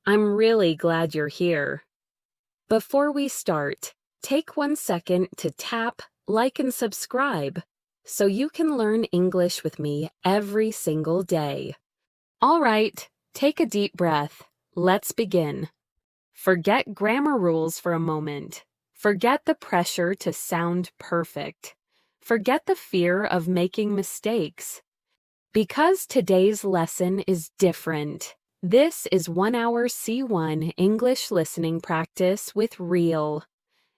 I'm really glad you're here. Before we start, take 1 second to tap, like, and subscribe so you can learn English with me every single day. All right, take a deep breath. Let's begin. Forget grammar rules for a moment. Forget the pressure to sound perfect. Forget the fear of making mistakes. Because today's lesson is different. This is 1 hour C1 English listening practice with real,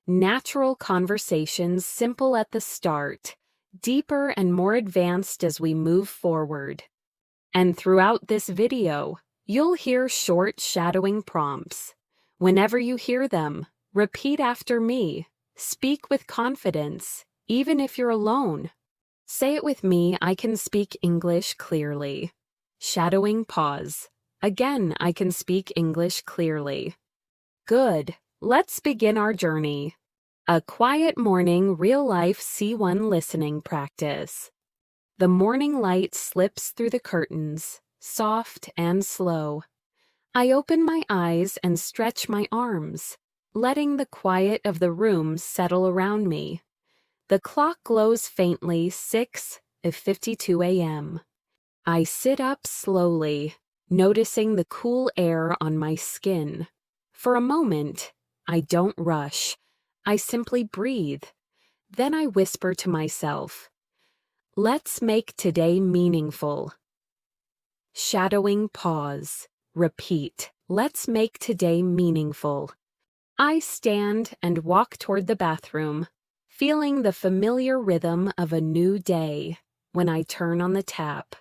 natural conversations, simple at the start, deeper and more advanced as we move forward. And throughout this video, you'll hear short shadowing prompts. Whenever you hear them, repeat after me. Speak with confidence, even if you're alone. Say it with me, I can speak English clearly. Shadowing pause. Again, I can speak English clearly. Good. Let's begin our journey. A quiet morning real-life C1 listening practice. The morning light slips through the curtains, soft and slow. I open my eyes and stretch my arms, letting the quiet of the room settle around me. The clock glows faintly, 6:52 a.m. I sit up slowly, noticing the cool air on my skin. For a moment, I don't rush. I simply breathe. Then I whisper to myself, let's make today meaningful. Shadowing pause. Repeat. Let's make today meaningful. I stand and walk toward the bathroom, feeling the familiar rhythm of a new day. When I turn on the tap,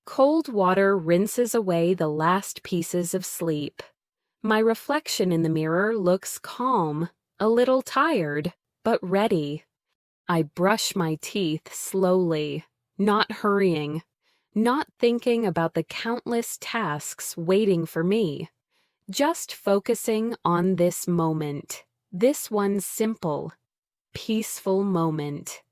cold water rinses away the last pieces of sleep. My reflection in the mirror looks calm, a little tired, but ready. I brush my teeth slowly, not hurrying, not thinking about the countless tasks waiting for me, just focusing on this moment, this one simple, peaceful moment.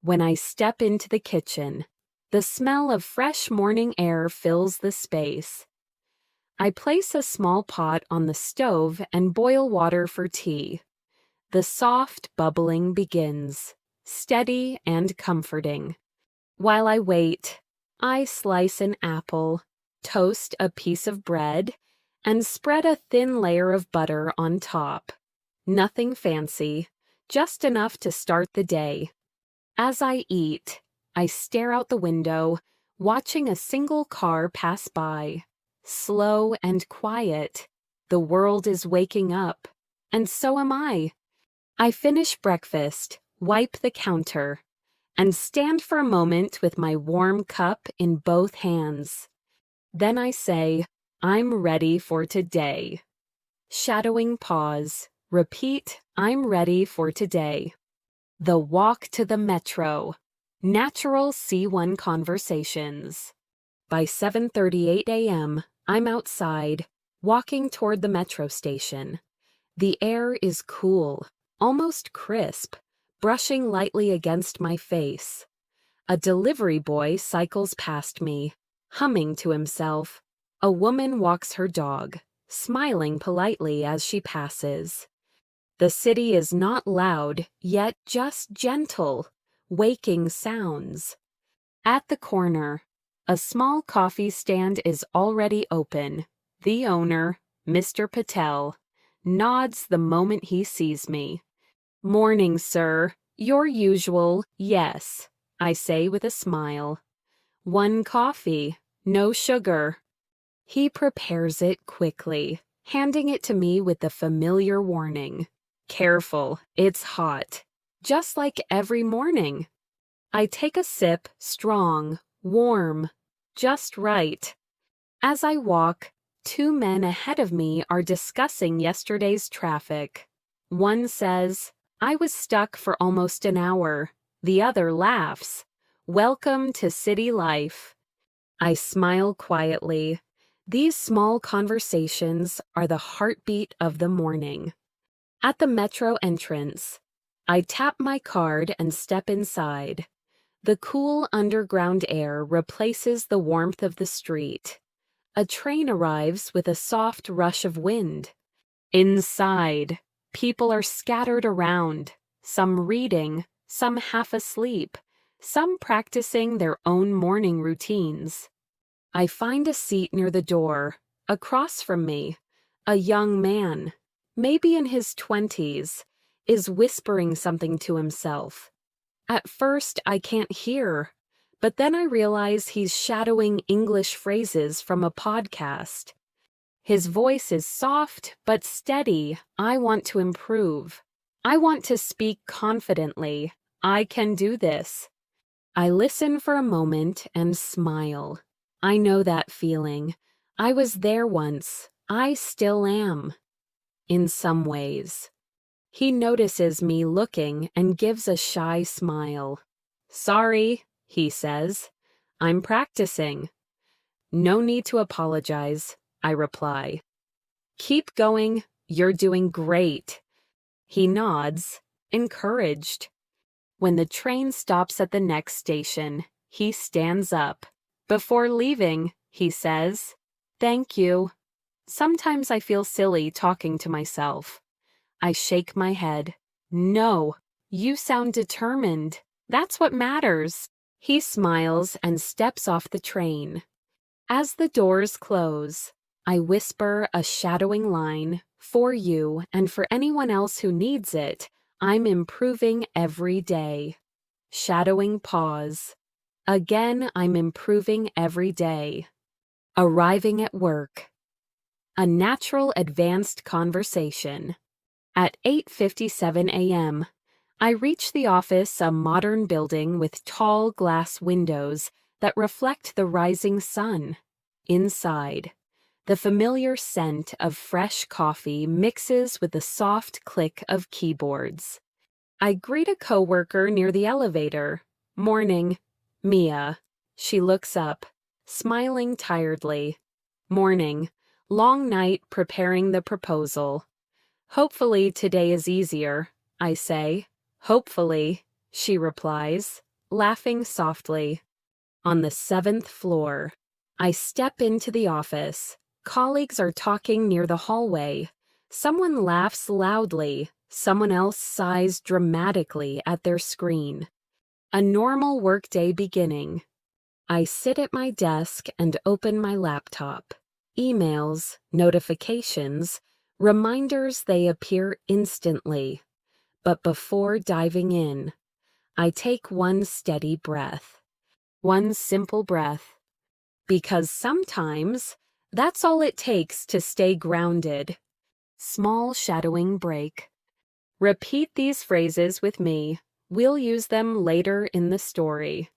When I step into the kitchen, the smell of fresh morning air fills the space. I place a small pot on the stove and boil water for tea. The soft bubbling begins, steady and comforting. While I wait, I slice an apple, toast a piece of bread, and spread a thin layer of butter on top. Nothing fancy, just enough to start the day. As I eat, I stare out the window, watching a single car pass by. Slow and quiet. The world is waking up, and so am I. I finish breakfast, wipe the counter, and stand for a moment with my warm cup in both hands. Then I say, I'm ready for today. Shadowing pause. Repeat, I'm ready for today. The walk to the metro. Natural C1 conversations. By 7:38 a.m., I'm outside, walking toward the metro station. The air is cool, almost crisp, brushing lightly against my face. A delivery boy cycles past me, humming to himself. A woman walks her dog, smiling politely as she passes. The city is not loud, yet just gentle, waking sounds. At the corner, a small coffee stand is already open. The owner, Mr. Patel, nods the moment he sees me. Morning, sir. Your usual, yes, I say with a smile. 1 coffee, no sugar. He prepares it quickly, handing it to me with the familiar warning. Careful, it's hot. Just like every morning. I take a sip, strong, warm, just right. As I walk, 2 men ahead of me are discussing yesterday's traffic. One says, I was stuck for almost an hour. The other laughs. Welcome to city life. I smile quietly. These small conversations are the heartbeat of the morning. At the metro entrance, I tap my card and step inside. The cool underground air replaces the warmth of the street. A train arrives with a soft rush of wind. Inside, people are scattered around, some reading, some half asleep, some practicing their own morning routines. I find a seat near the door. Across from me, a young man, maybe in his 20s, is whispering something to himself. At first, I can't hear, but then I realize he's shadowing English phrases from a podcast. His voice is soft but steady. I want to improve. I want to speak confidently. I can do this. I listen for a moment and smile. I know that feeling. I was there once. I still am. In some ways. He notices me looking and gives a shy smile. Sorry, he says. I'm practicing. No need to apologize, I reply. Keep going. You're doing great. He nods, encouraged. When the train stops at the next station, he stands up. Before leaving, he says, "Thank you." Sometimes I feel silly talking to myself. I shake my head. No, you sound determined. That's what matters. He smiles and steps off the train. As the doors close, I whisper a shadowing line, "For you and for anyone else who needs it, I'm improving every day." Shadowing pause. Again, I'm improving every day. Arriving at work. A natural advanced conversation. At 8:57 a.m., I reach the office, a modern building with tall glass windows that reflect the rising sun. Inside, the familiar scent of fresh coffee mixes with the soft click of keyboards. I greet a coworker near the elevator. "Morning, Mia." She looks up, smiling tiredly. "Morning. Long night preparing the proposal." "Hopefully today is easier," I say. "Hopefully," she replies, laughing softly. On the 7th floor, I step into the office. Colleagues are talking near the hallway. Someone laughs loudly. Someone else sighs dramatically at their screen. A normal workday beginning. I sit at my desk and open my laptop. Emails, notifications, reminders, they appear instantly. But before diving in, I take one steady breath. One simple breath. Because sometimes that's all it takes to stay grounded. Small shadowing break. Repeat these phrases with me. We'll use them later in the story.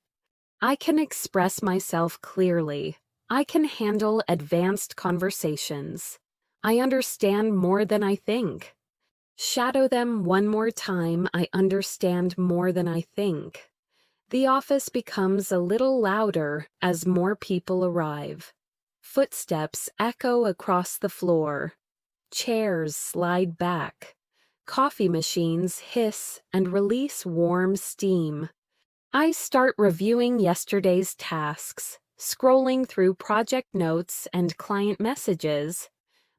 I can express myself clearly. I can handle advanced conversations. I understand more than I think. Shadow them one more time. I understand more than I think. The office becomes a little louder as more people arrive. Footsteps echo across the floor. Chairs slide back. Coffee machines hiss and release warm steam. I start reviewing yesterday's tasks, scrolling through project notes and client messages.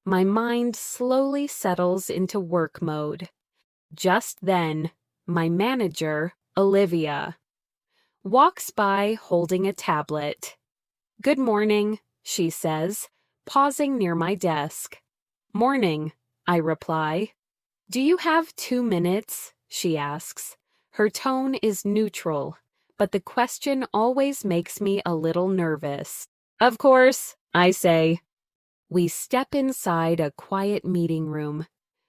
My mind slowly settles into work mode. Just then, my manager, Olivia, walks by holding a tablet. "Good morning," she says, pausing near my desk. "Morning," I reply. "Do you have 2 minutes?" she asks. Her tone is neutral, but the question always makes me a little nervous. "Of course," I say. We step inside a quiet meeting room.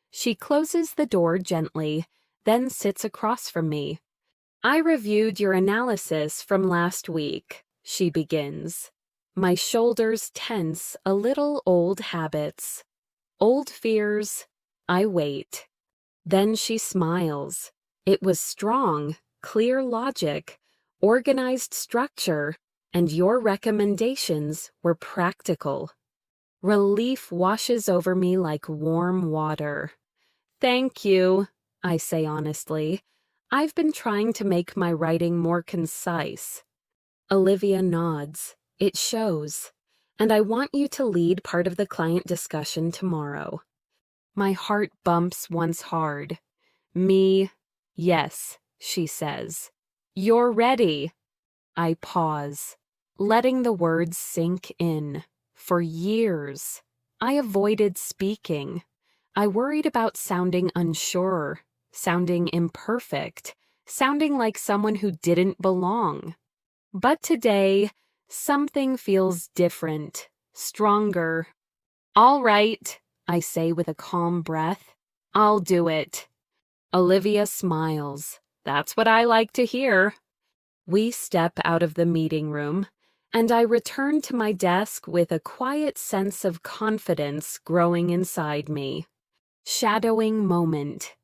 She closes the door gently, then sits across from me. "I reviewed your analysis from last week," she begins. My shoulders tense, a little. Old habits. Old fears. I wait. Then she smiles. It was strong, clear logic, organized structure, and your recommendations were practical. Relief washes over me like warm water. "Thank you," I say honestly. "I've been trying to make my writing more concise." Olivia nods. It shows. and I want you to lead part of the client discussion tomorrow. My heart bumps once hard. Me, yes, she says. You're ready. I pause, letting the words sink in. For years, I avoided speaking. I worried about sounding unsure, sounding imperfect, sounding like someone who didn't belong. But today, something feels different, stronger. All right, I say with a calm breath. I'll do it. Olivia smiles. That's what I like to hear. We step out of the meeting room, and I return to my desk with a quiet sense of confidence growing inside me. Shadowing moment.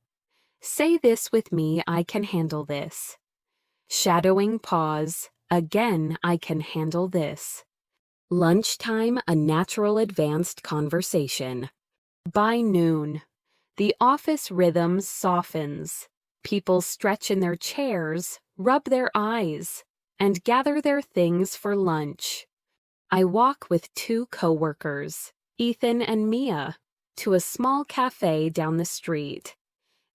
Say this with me, I can handle this. Shadowing pause. Again, I can handle this. Lunchtime, a natural advanced conversation. By noon, the office rhythm softens. People stretch in their chairs, rub their eyes, and gather their things for lunch. I walk with two coworkers, Ethan and Mia, to a small cafe down the street.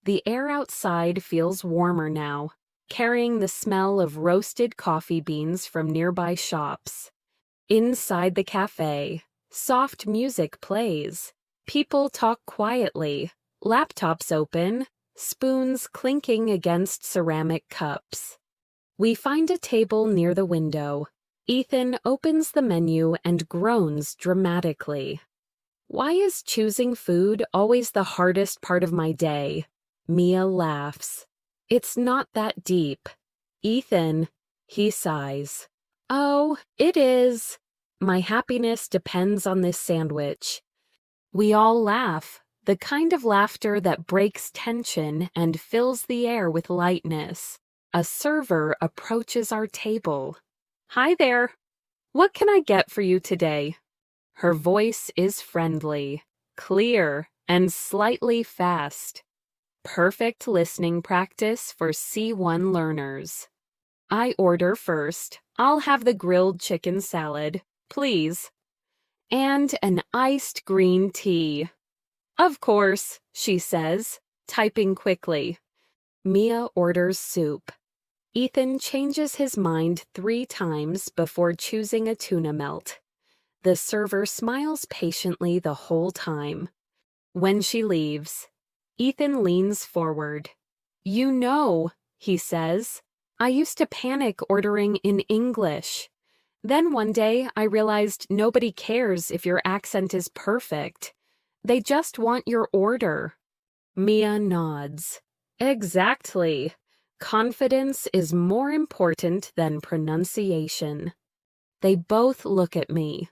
The air outside feels warmer now, carrying the smell of roasted coffee beans from nearby shops. Inside the cafe, soft music plays. People talk quietly, laptops open, spoons clinking against ceramic cups. We find a table near the window. Ethan opens the menu and groans dramatically. Why is choosing food always the hardest part of my day? Mia laughs. It's not that deep. Ethan, he sighs. Oh, it is. My happiness depends on this sandwich. We all laugh, the kind of laughter that breaks tension and fills the air with lightness. A server approaches our table. Hi there. What can I get for you today? Her voice is friendly, clear, and slightly fast. Perfect listening practice for C1 learners. I order first. I'll have the grilled chicken salad, please. And an iced green tea. Of course, she says, typing quickly. Mia orders soup. Ethan changes his mind 3 times before choosing a tuna melt. The server smiles patiently the whole time. When she leaves, Ethan leans forward. You know, he says, I used to panic ordering in English. Then one day I realized nobody cares if your accent is perfect. They just want your order. Mia nods. Exactly. Confidence is more important than pronunciation. They both look at me.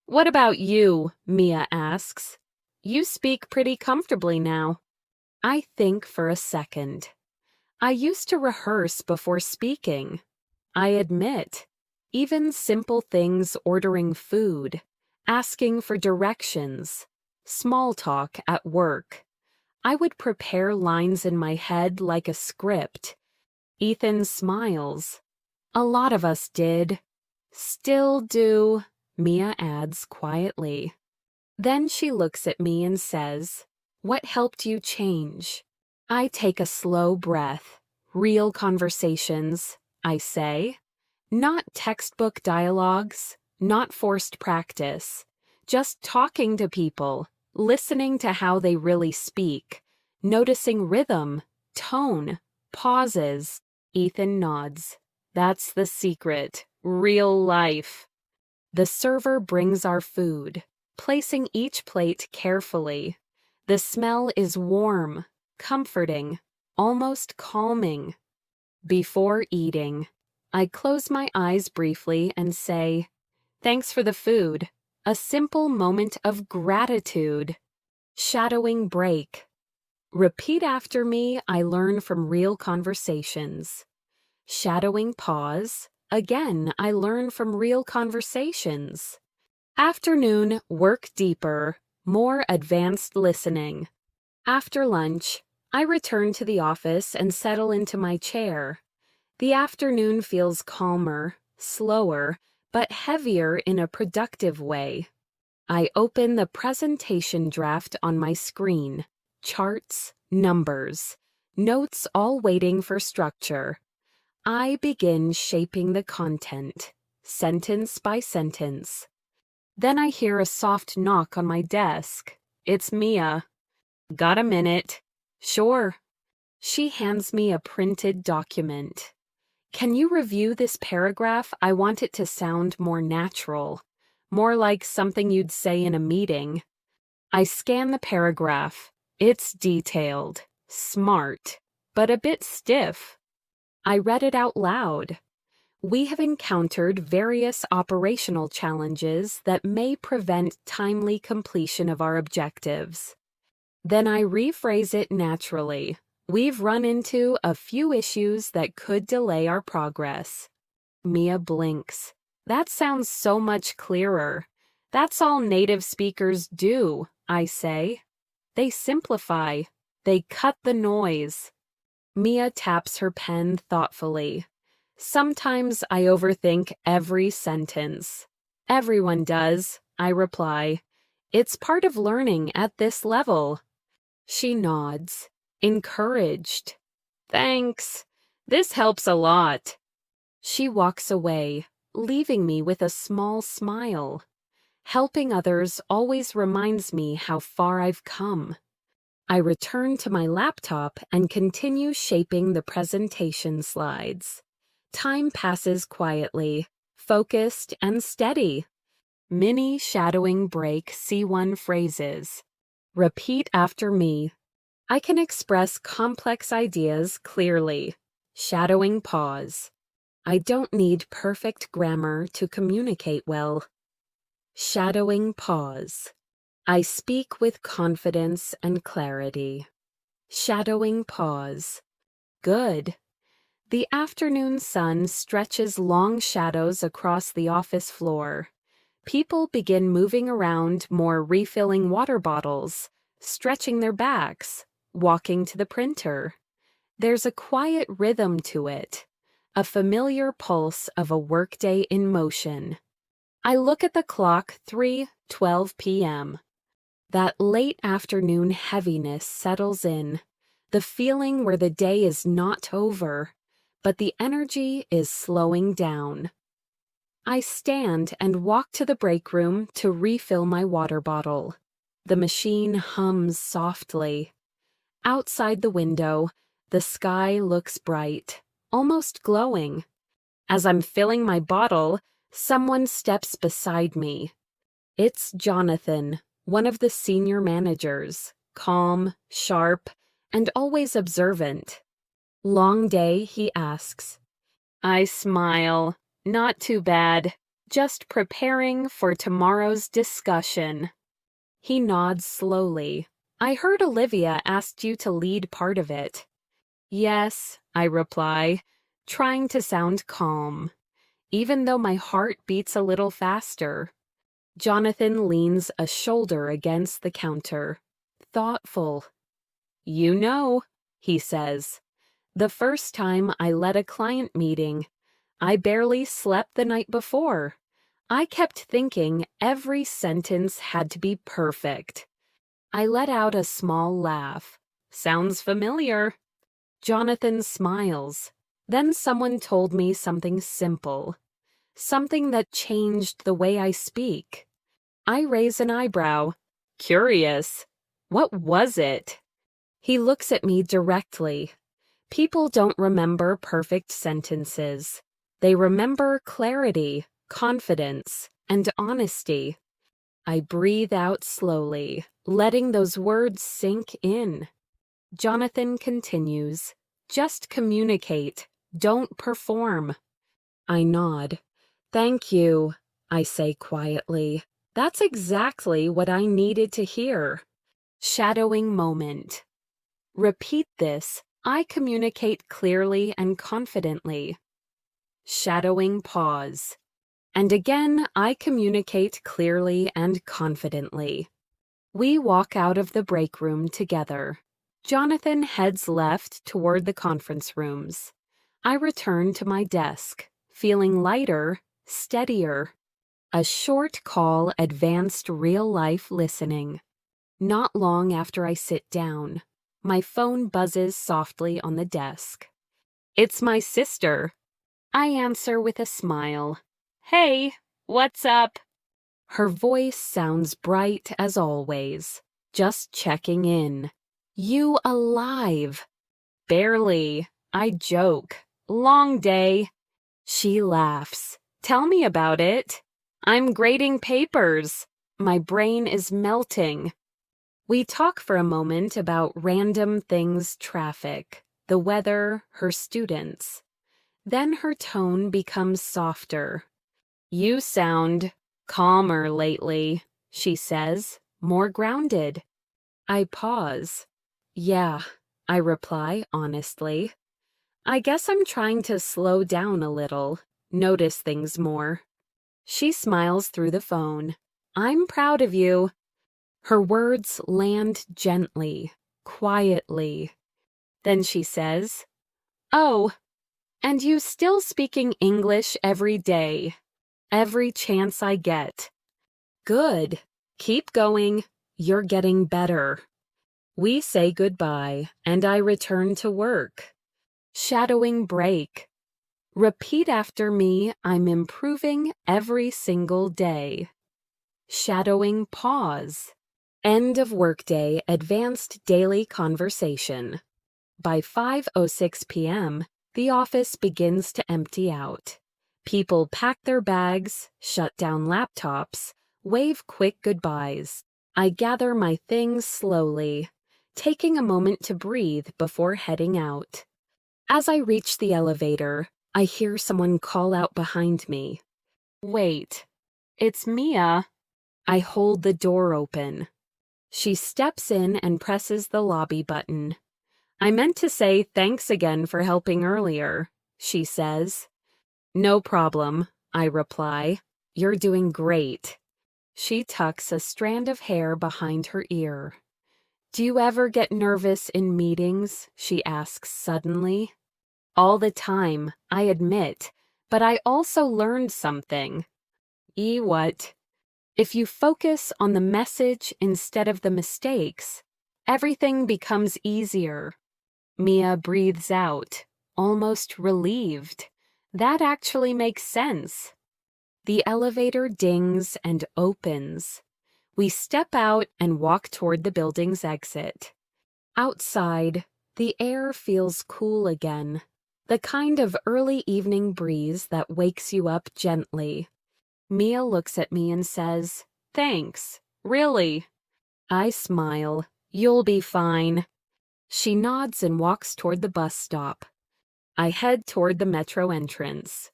What about you? Mia asks. You speak pretty comfortably now. I think for a second. I used to rehearse before speaking. I admit, even simple things, ordering food, asking for directions, small talk at work. I would prepare lines in my head like a script. Ethan smiles. A lot of us did. Still do, Mia adds quietly. Then she looks at me and says, What helped you change? I take a slow breath. Real conversations, I say. Not textbook dialogues, not forced practice. Just talking to people, listening to how they really speak, noticing rhythm, tone, pauses. Ethan nods. That's the secret. Real life. The server brings our food, placing each plate carefully. The smell is warm, comforting, almost calming. Before eating, I close my eyes briefly and say, Thanks for the food. A simple moment of gratitude. Shadowing break. Repeat after me, I learn from real conversations. Shadowing pause. Again, I learn from real conversations. Afternoon, work deeper, more advanced listening. After lunch, I return to the office and settle into my chair. The afternoon feels calmer, slower, but heavier in a productive way. I open the presentation draft on my screen. Charts, numbers, notes all waiting for structure. I begin shaping the content, sentence by sentence. Then I hear a soft knock on my desk. It's Mia. Got a minute? Sure. She hands me a printed document. Can you review this paragraph? I want it to sound more natural, more like something you'd say in a meeting. I scan the paragraph. It's detailed, smart, but a bit stiff. I read it out loud. We have encountered various operational challenges that may prevent timely completion of our objectives. Then I rephrase it naturally. We've run into a few issues that could delay our progress. Mia blinks. That sounds so much clearer. That's all native speakers do, I say. They simplify. They cut the noise. Mia taps her pen thoughtfully. Sometimes I overthink every sentence. Everyone does, I reply. It's part of learning at this level. She nods, encouraged. Thanks. This helps a lot. She walks away, leaving me with a small smile. Helping others always reminds me how far I've come. I return to my laptop and continue shaping the presentation slides. Time passes quietly, focused and steady. Mini shadowing break C1 phrases. Repeat after me. I can express complex ideas clearly. Shadowing pause. I don't need perfect grammar to communicate well. Shadowing pause. I speak with confidence and clarity. Shadowing pause. Good. The afternoon sun stretches long shadows across the office floor. People begin moving around, more refilling water bottles, stretching their backs, walking to the printer. There's a quiet rhythm to it, a familiar pulse of a workday in motion. I look at the clock, 3:12 p.m. That late afternoon heaviness settles in, the feeling where the day is not over, but the energy is slowing down. I stand and walk to the break room to refill my water bottle. The machine hums softly. Outside the window, the sky looks bright, almost glowing. As I'm filling my bottle, someone steps beside me. It's Jonathan, one of the senior managers, calm, sharp, and always observant. Long day, he asks. I smile. Not too bad. Just preparing for tomorrow's discussion. He nods slowly. I heard Olivia asked you to lead part of it. Yes, I reply, trying to sound calm, even though my heart beats a little faster. Jonathan leans a shoulder against the counter, thoughtful. You know, he says, the first time I led a client meeting, I barely slept the night before. I kept thinking every sentence had to be perfect. I let out a small laugh. Sounds familiar. Jonathan smiles. Then someone told me something simple, something that changed the way I speak. I raise an eyebrow. Curious. What was it? He looks at me directly. People don't remember perfect sentences. They remember clarity, confidence, and honesty. I breathe out slowly, letting those words sink in. Jonathan continues, just communicate, don't perform. I nod. Thank you, I say quietly. That's exactly what I needed to hear. Shadowing moment. Repeat this. I communicate clearly and confidently. Shadowing pause. And again, I communicate clearly and confidently. We walk out of the break room together. Jonathan heads left toward the conference rooms. I return to my desk, feeling lighter, steadier. A short call, advanced real-life listening. Not long after I sit down, my phone buzzes softly on the desk. It's my sister. I answer with a smile. Hey, what's up? Her voice sounds bright as always. Just checking in. You alive? Barely. I joke. Long day. She laughs. Tell me about it. I'm grading papers. My brain is melting. We talk for a moment about random things, traffic, the weather, her students. Then her tone becomes softer. You sound calmer lately, she says, more grounded. I pause. Yeah, I reply honestly. I guess I'm trying to slow down a little, notice things more. She smiles through the phone. I'm proud of you. Her words land gently, quietly. Then she says, Oh, and you still speaking English every day, every chance I get. Good. Keep going. You're getting better. We say goodbye, and I return to work. Shadowing break. Repeat after me, I'm improving every single day. Shadowing pause. End of workday, advanced daily conversation. By 5:06 p.m., the office begins to empty out. People pack their bags, shut down laptops, wave quick goodbyes. I gather my things slowly, taking a moment to breathe before heading out. As I reach the elevator, I hear someone call out behind me. Wait, it's Mia. I hold the door open. She steps in and presses the lobby button. I meant to say thanks again for helping earlier, she says. No problem, I reply. You're doing great. She tucks a strand of hair behind her ear. Do you ever get nervous in meetings? She asks suddenly. All the time, I admit, but I also learned something. What? If you focus on the message instead of the mistakes, everything becomes easier. Mia breathes out, almost relieved. That actually makes sense. The elevator dings and opens. We step out and walk toward the building's exit. Outside, the air feels cool again, the kind of early evening breeze that wakes you up gently. Mia looks at me and says, Thanks, really. I smile. You'll be fine. She nods and walks toward the bus stop. I head toward the metro entrance.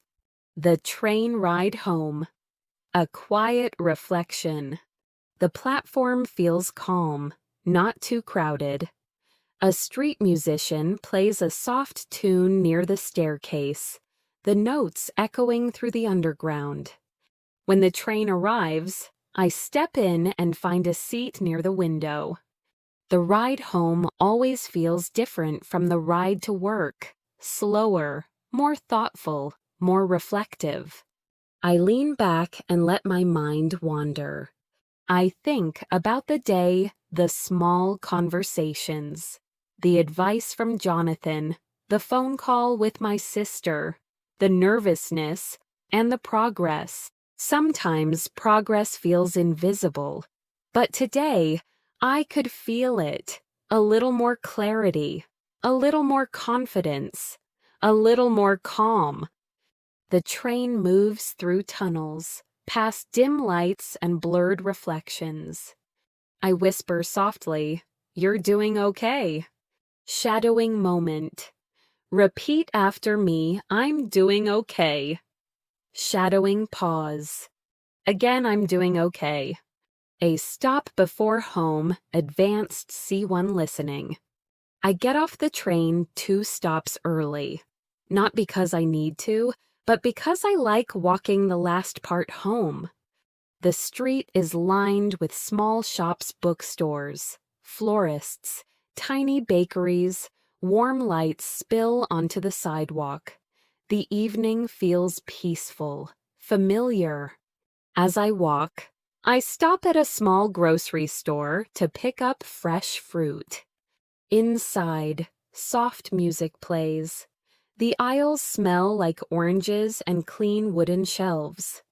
The train ride home. A quiet reflection. The platform feels calm, not too crowded. A street musician plays a soft tune near the staircase, the notes echoing through the underground. When the train arrives, I step in and find a seat near the window. The ride home always feels different from the ride to work, slower, more thoughtful, more reflective. I lean back and let my mind wander. I think about the day, the small conversations, the advice from Jonathan, the phone call with my sister, the nervousness, and the progress. Sometimes progress feels invisible, but today I could feel it. A little more clarity, a little more confidence, a little more calm. The train moves through tunnels, past dim lights and blurred reflections. I whisper softly, You're doing okay. Shadowing moment. Repeat after me, I'm doing okay. Shadowing pause. Again, I'm doing okay. A stop before home, advanced C1 listening. I get off the train 2 stops early. Not because I need to, but because I like walking the last part home. The street is lined with small shops, bookstores, florists, tiny bakeries. Warm lights spill onto the sidewalk. The evening feels peaceful, familiar. As I walk, I stop at a small grocery store to pick up fresh fruit. Inside, soft music plays. The aisles smell like oranges and clean wooden shelves.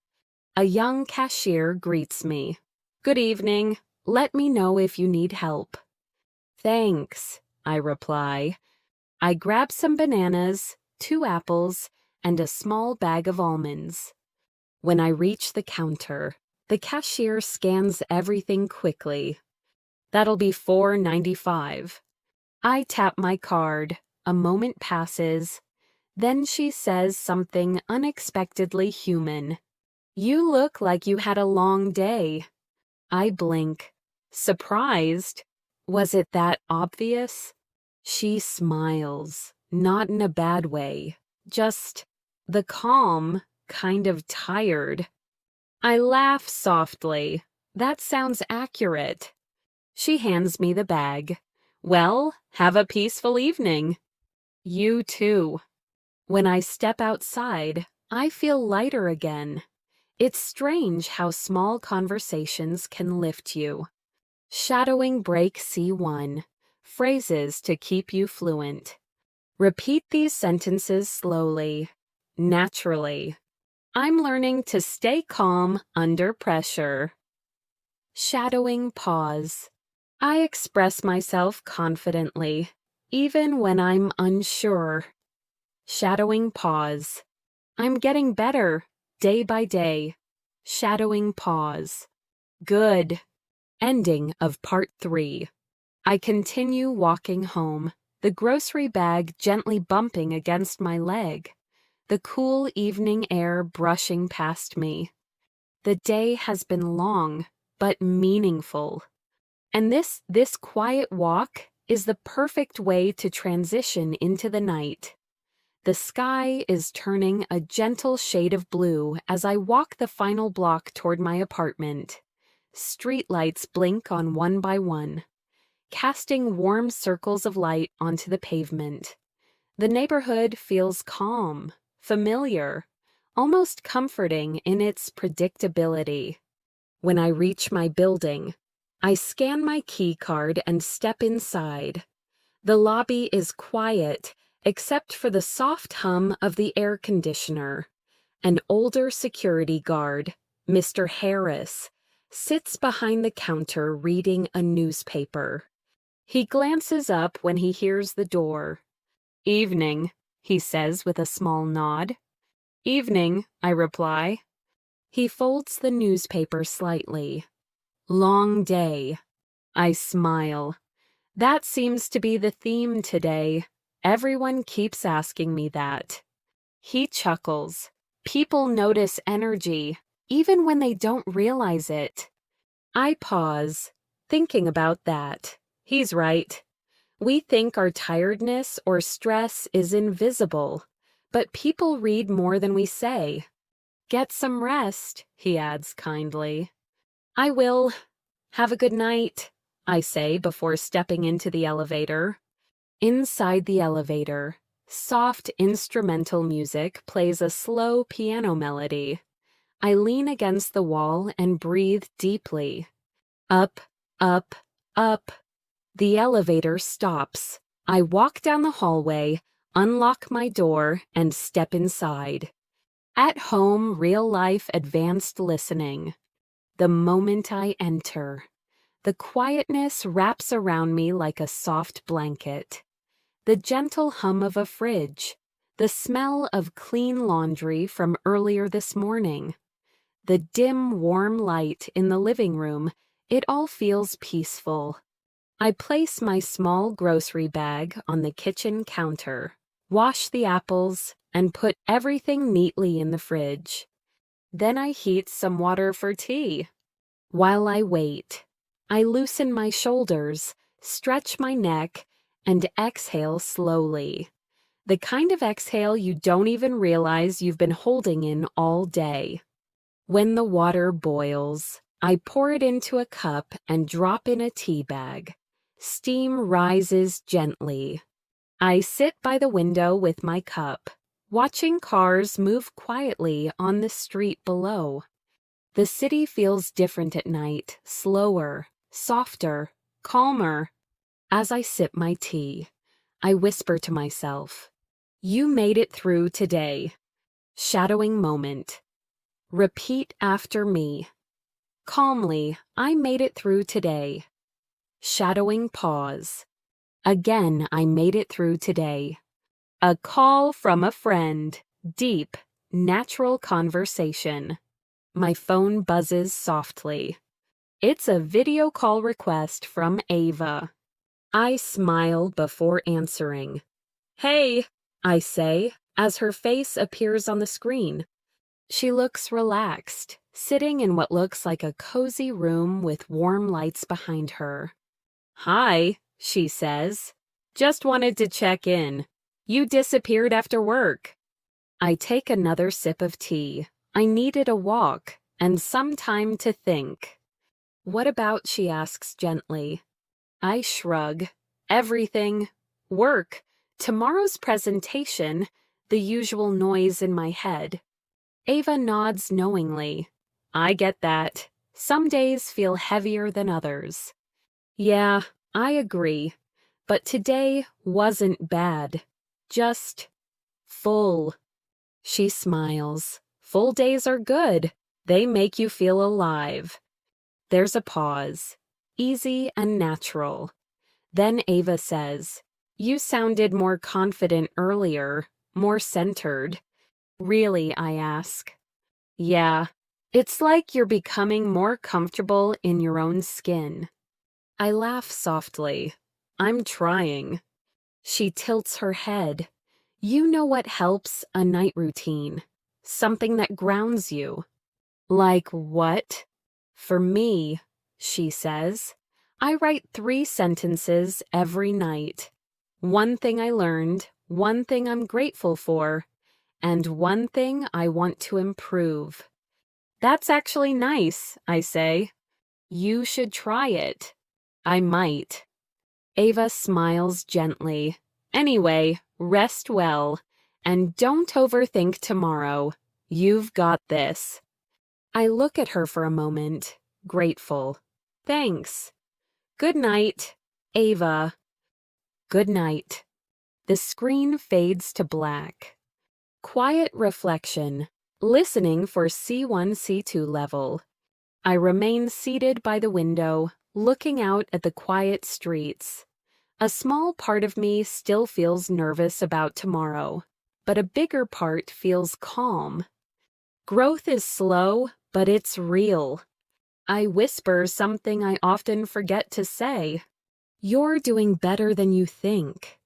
A young cashier greets me. "Good evening. Let me know if you need help." "Thanks," I reply. I grab some bananas, 2 apples, and a small bag of almonds. When I reach the counter, the cashier scans everything quickly. "That'll be $4.95. I tap my card. A moment passes. Then she says something unexpectedly human. "You look like you had a long day." I blink. Surprised? Was it that obvious? She smiles, not in a bad way, just the calm, kind of tired. I laugh softly. That sounds accurate. She hands me the bag. "Well, have a peaceful evening." "You too." When I step outside, I feel lighter again. It's strange how small conversations can lift you. Shadowing break C1. Phrases to keep you fluent. Repeat these sentences slowly, naturally. I'm learning to stay calm under pressure. Shadowing pause. I express myself confidently, even when I'm unsure. Shadowing pause. I'm getting better, day by day. Shadowing pause. Good. Ending of part 3. I continue walking home, the grocery bag gently bumping against my leg, the cool evening air brushing past me. The day has been long, but meaningful. And this quiet walk is the perfect way to transition into the night. The sky is turning a gentle shade of blue as I walk the final block toward my apartment. Streetlights blink on one by one, casting warm circles of light onto the pavement. The neighborhood feels calm, familiar, almost comforting in its predictability. When I reach my building, I scan my key card and step inside. The lobby is quiet, except for the soft hum of the air conditioner. An older security guard, Mr. Harris, sits behind the counter reading a newspaper. He glances up when he hears the door. "Evening," he says with a small nod. "Evening," I reply. He folds the newspaper slightly. "Long day." I smile. That seems to be the theme today. Everyone keeps asking me that. He chuckles. People notice energy, even when they don't realize it. I pause, thinking about that. He's right. We think our tiredness or stress is invisible, but people read more than we say. "Get some rest," he adds kindly. "I will. Have a good night," I say before stepping into the elevator. Inside the elevator, soft instrumental music plays a slow piano melody. I lean against the wall and breathe deeply. Up, up, up. The elevator stops. I walk down the hallway, unlock my door, and step inside. At home, real-life advanced listening. The moment I enter, the quietness wraps around me like a soft blanket. The gentle hum of a fridge, the smell of clean laundry from earlier this morning, the dim, warm light in the living room, it all feels peaceful. I place my small grocery bag on the kitchen counter, wash the apples, and put everything neatly in the fridge. Then I heat some water for tea. While I wait, I loosen my shoulders, stretch my neck, and exhale slowly. The kind of exhale you don't even realize you've been holding in all day. When the water boils, I pour it into a cup and drop in a tea bag. Steam rises gently. I sit by the window with my cup, watching cars move quietly on the street below. The city feels different at night, slower, softer, calmer. As I sip my tea, I whisper to myself, "You made it through today." Shadowing moment. Repeat after me. Calmly, I made it through today. Shadowing pause. Again, I made it through today. A call from a friend. Deep, natural conversation. My phone buzzes softly. It's a video call request from Ava. I smile before answering. "Hey," I say, as her face appears on the screen. She looks relaxed, sitting in what looks like a cozy room with warm lights behind her. "Hi," she says. "Just wanted to check in. You disappeared after work." I take another sip of tea. I needed a walk and some time to think. "What about?" she asks gently. I shrug. "Everything. Work. Tomorrow's presentation." The usual noise in my head. Ava nods knowingly. "I get that. Some days feel heavier than others." "Yeah, I agree. But today wasn't bad. Just full." She smiles. "Full days are good. They make you feel alive." There's a pause. Easy and natural. Then Ava says, "You sounded more confident earlier, more centered." "Really?" I ask. "Yeah. It's like you're becoming more comfortable in your own skin." I laugh softly. "I'm trying." She tilts her head. "You know what helps? A night routine. Something that grounds you." "Like what?" "For me," she says, "I write 3 sentences every night. One thing I learned, one thing I'm grateful for, and one thing I want to improve." "That's actually nice," I say. "You should try it." "I might." Ava smiles gently. "Anyway, rest well, and don't overthink tomorrow. You've got this." I look at her for a moment, grateful. "Thanks." "Good night, Ava." Good night. The screen fades to black. Quiet reflection. Listening for C1, C2 level. I remain seated by the window, looking out at the quiet streets. A small part of me still feels nervous about tomorrow, but a bigger part feels calm. Growth is slow, but it's real. I whisper something I often forget to say. "You're doing better than you think."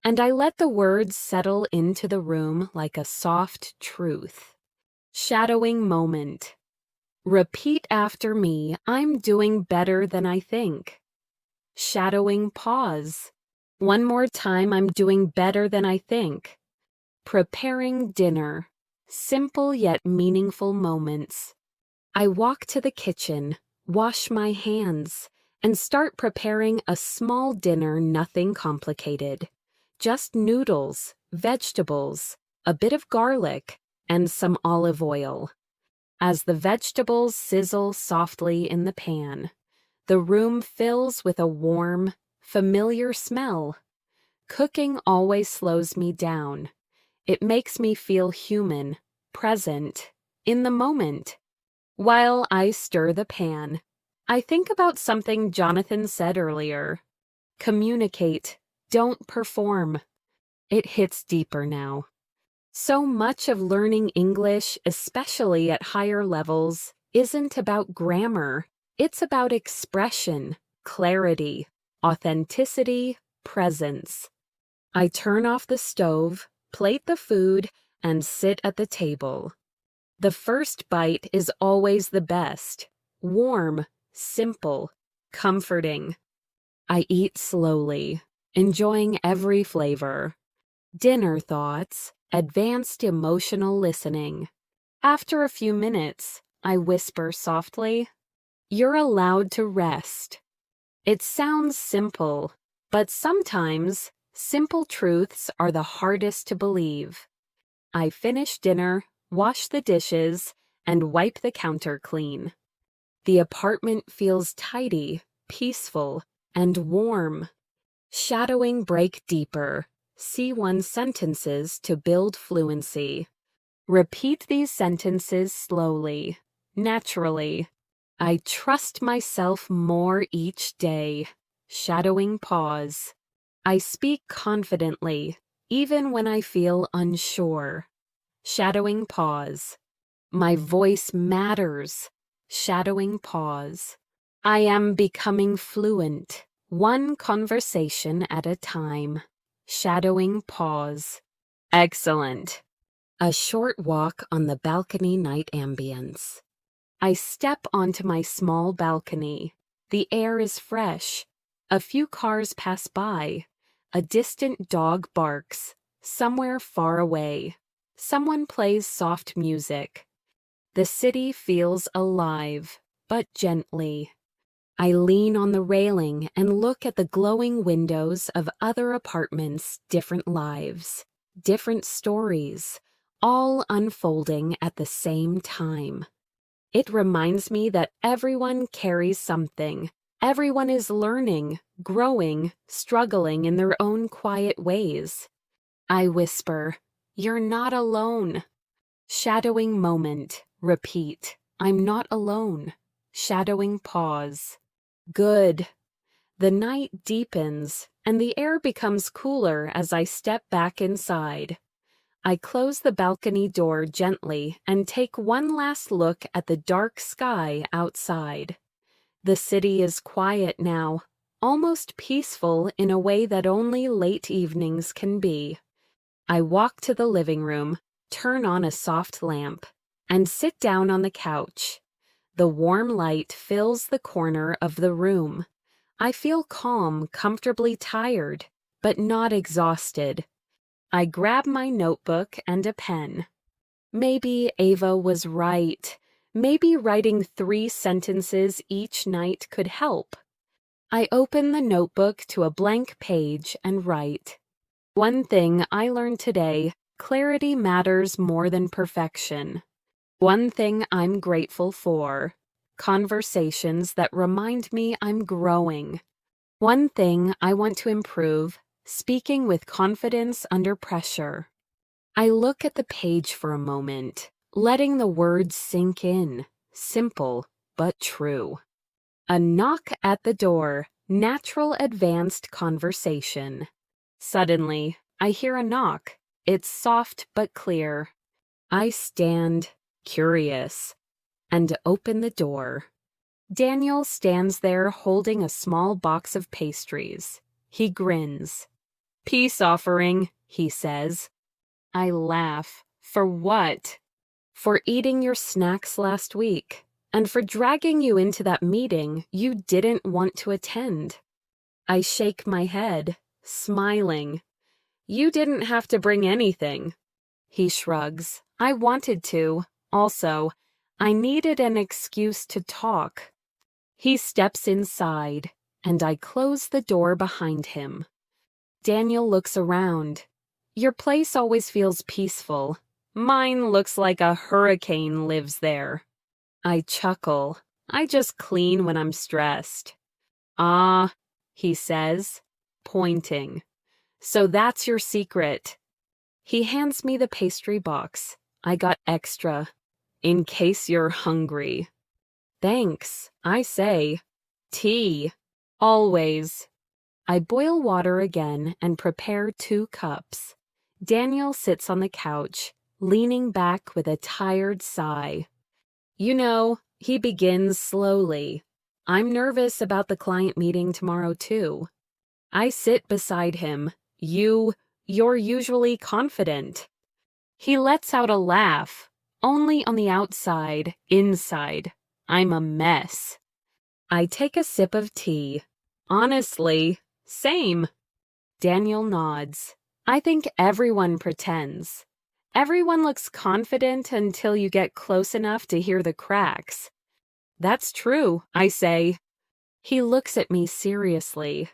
And I let the words settle into the room like a soft truth. Shadowing moment. Repeat after me, "I'm doing better than I think." Shadowing pause. One more time, "I'm doing better than I think." Preparing dinner. Simple yet meaningful moments. I walk to the kitchen, wash my hands, and start preparing a small dinner, nothing complicated. Just noodles, vegetables, a bit of garlic, and some olive oil. As the vegetables sizzle softly in the pan, the room fills with a warm, familiar smell. Cooking always slows me down. It makes me feel human, present, in the moment. While I stir the pan, I think about something Jonathan said earlier. Communicate, don't perform. It hits deeper now. So much of learning English, especially at higher levels, isn't about grammar. It's about expression, clarity, authenticity, presence. I turn off the stove, plate the food, and sit at the table. The first bite is always the best. Warm, simple, comforting. I eat slowly, enjoying every flavor. Dinner thoughts, advanced emotional listening. After a few minutes, I whisper softly, "You're allowed to rest." It sounds simple, but sometimes simple truths are the hardest to believe. I finish dinner, wash the dishes, and wipe the counter clean. The apartment feels tidy, peaceful, and warm. Shadowing break deeper. C1 sentences to build fluency. Repeat these sentences slowly, naturally. I trust myself more each day. Shadowing pause. I speak confidently, even when I feel unsure. Shadowing pause. My voice matters. Shadowing pause. I am becoming fluent, one conversation at a time. Shadowing pause. Excellent. A short walk on the balcony night ambience. I step onto my small balcony. The air is fresh. A few cars pass by. A distant dog barks. Somewhere far away. Someone plays soft music. The city feels alive, but gently. I lean on the railing and look at the glowing windows of other apartments, different lives, different stories, all unfolding at the same time. It reminds me that everyone carries something. Everyone is learning, growing, struggling in their own quiet ways. I whisper, "You're not alone." Shadowing moment. Repeat, "I'm not alone." Shadowing pause. Good. The night deepens, and the air becomes cooler as I step back inside. I close the balcony door gently and take one last look at the dark sky outside. The city is quiet now, almost peaceful in a way that only late evenings can be. I walk to the living room, turn on a soft lamp, and sit down on the couch. The warm light fills the corner of the room. I feel calm, comfortably tired, but not exhausted. I grab my notebook and a pen. Maybe Ava was right. Maybe writing 3 sentences each night could help. I open the notebook to a blank page and write. One thing I learned today: clarity matters more than perfection. One thing I'm grateful for: conversations that remind me I'm growing. One thing I want to improve: speaking with confidence under pressure. I look at the page for a moment, letting the words sink in. Simple, but true. A knock at the door. Natural advanced conversation. Suddenly, I hear a knock. It's soft but clear. I stand, curious, and open the door. Daniel stands there holding a small box of pastries. He grins. "Peace offering," he says. I laugh. For what? For eating your snacks last week, and for dragging you into that meeting you didn't want to attend. I shake my head, smiling. "You didn't have to bring anything." He shrugs. "I wanted to. Also, I needed an excuse to talk." He steps inside, and I close the door behind him. Daniel looks around. "Your place always feels peaceful. Mine looks like a hurricane lives there." I chuckle. "I just clean when I'm stressed." "Ah," he says, pointing. "So that's your secret." He hands me the pastry box. "I got extra, in case you're hungry." "Thanks," I say. "Tea. Always." I boil water again and prepare 2 cups. Daniel sits on the couch, leaning back with a tired sigh. "You know," he begins slowly, "I'm nervous about the client meeting tomorrow too." I sit beside him. You're usually confident." He lets out a laugh. "Only on the outside. Inside, I'm a mess." I take a sip of tea. "Honestly, same." Daniel nods. "I think everyone pretends. Everyone looks confident until you get close enough to hear the cracks." "That's true," I say. He looks at me seriously.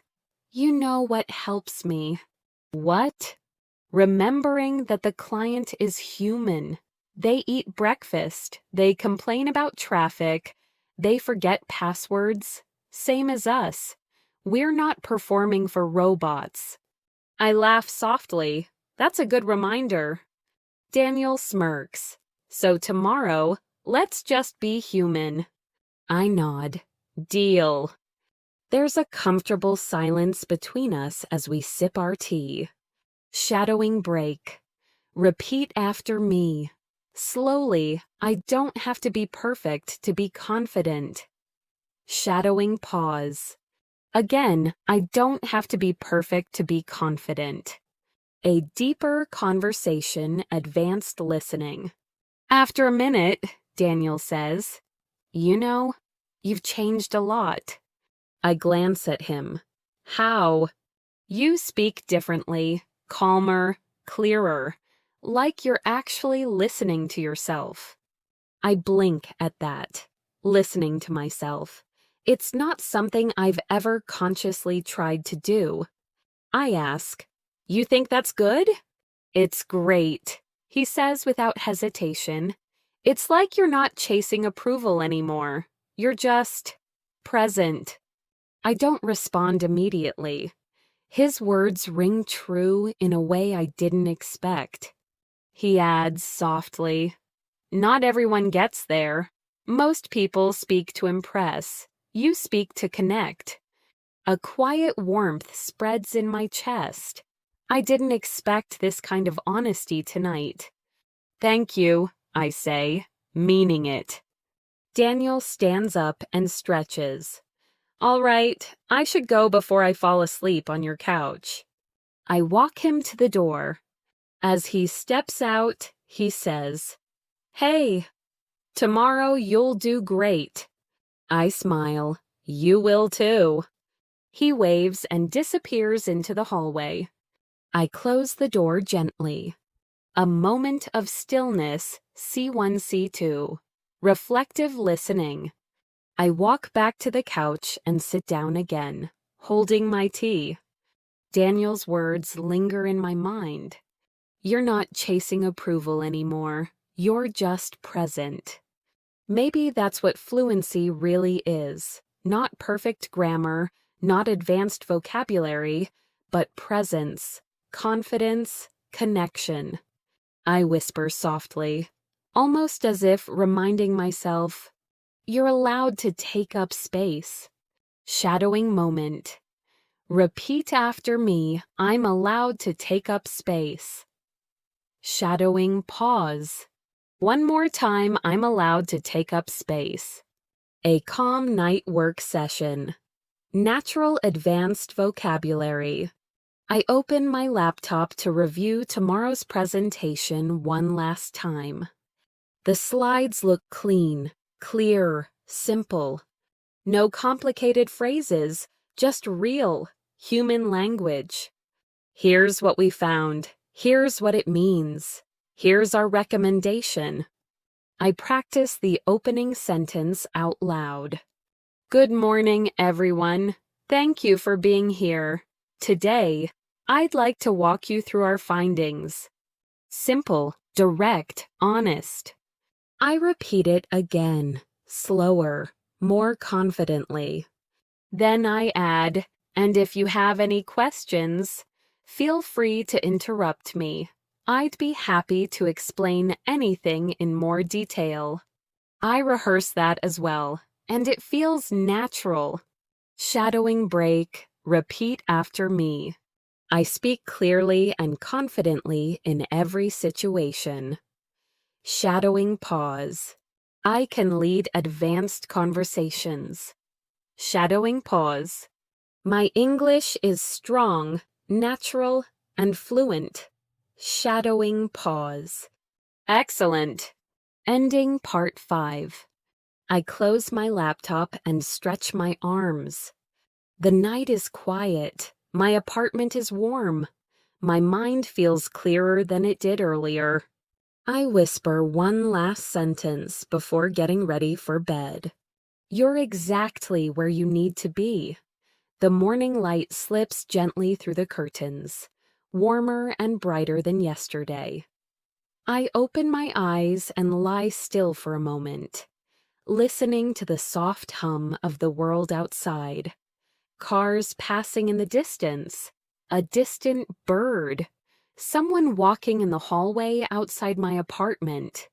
"You know what helps me." "What?" Remembering that the client is human. They eat breakfast, they complain about traffic, they forget passwords, same as us. We're not performing for robots. I laugh softly. That's a good reminder. Daniel smirks. So tomorrow, let's just be human. I nod. Deal. There's a comfortable silence between us as we sip our tea. Shadowing break. Repeat after me. Slowly, I don't have to be perfect to be confident. Shadowing pause. Again, I don't have to be perfect to be confident. A deeper conversation, advanced listening. After a minute, Daniel says, "You know, you've changed a lot." I glance at him. How? You speak differently, calmer, clearer, like you're actually listening to yourself. I blink at that, listening to myself. It's not something I've ever consciously tried to do. I ask, "You think that's good?" "It's great," he says without hesitation. "It's like you're not chasing approval anymore. You're just present." I don't respond immediately. His words ring true in a way I didn't expect. He adds softly, "Not everyone gets there. Most people speak to impress. You speak to connect." A quiet warmth spreads in my chest. I didn't expect this kind of honesty tonight. "Thank you," I say, meaning it. Daniel stands up and stretches. "All right, I should go before I fall asleep on your couch." I walk him to the door. As he steps out, he says, "Hey, tomorrow you'll do great." I smile. "You will too." He waves and disappears into the hallway. I close the door gently. A moment of stillness, C1, C2. Reflective listening. I walk back to the couch and sit down again, holding my tea. Daniel's words linger in my mind. You're not chasing approval anymore. You're just present. Maybe that's what fluency really is. Not perfect grammar, not advanced vocabulary, but presence, confidence, connection. I whisper softly, almost as if reminding myself, you're allowed to take up space. Shadowing moment. Repeat after me, I'm allowed to take up space. Shadowing pause. One more time, I'm allowed to take up space. A calm night work session. Natural advanced vocabulary. I open my laptop to review tomorrow's presentation one last time. The slides look clean, clear, simple. No complicated phrases, just real, human language. Here's what we found. Here's what it means. Here's our recommendation. I practice the opening sentence out loud. Good morning, everyone. Thank you for being here. Today, I'd like to walk you through our findings. Simple, direct, honest. I repeat it again, slower, more confidently. Then I add, and if you have any questions, feel free to interrupt me. I'd be happy to explain anything in more detail. I rehearse that as well, and it feels natural. Shadowing break, repeat after me. I speak clearly and confidently in every situation. Shadowing pause. I can lead advanced conversations. Shadowing pause. My English is strong, natural, and fluent. Shadowing pause. Excellent. Ending part 5. I close my laptop and stretch my arms. The night is quiet. My apartment is warm. My mind feels clearer than it did earlier. I whisper one last sentence before getting ready for bed. You're exactly where you need to be. The morning light slips gently through the curtains. warmer and brighter than yesterday. I open my eyes and lie still for a moment, listening to the soft hum of the world outside. Cars passing in the distance, a distant bird, someone walking in the hallway outside my apartment.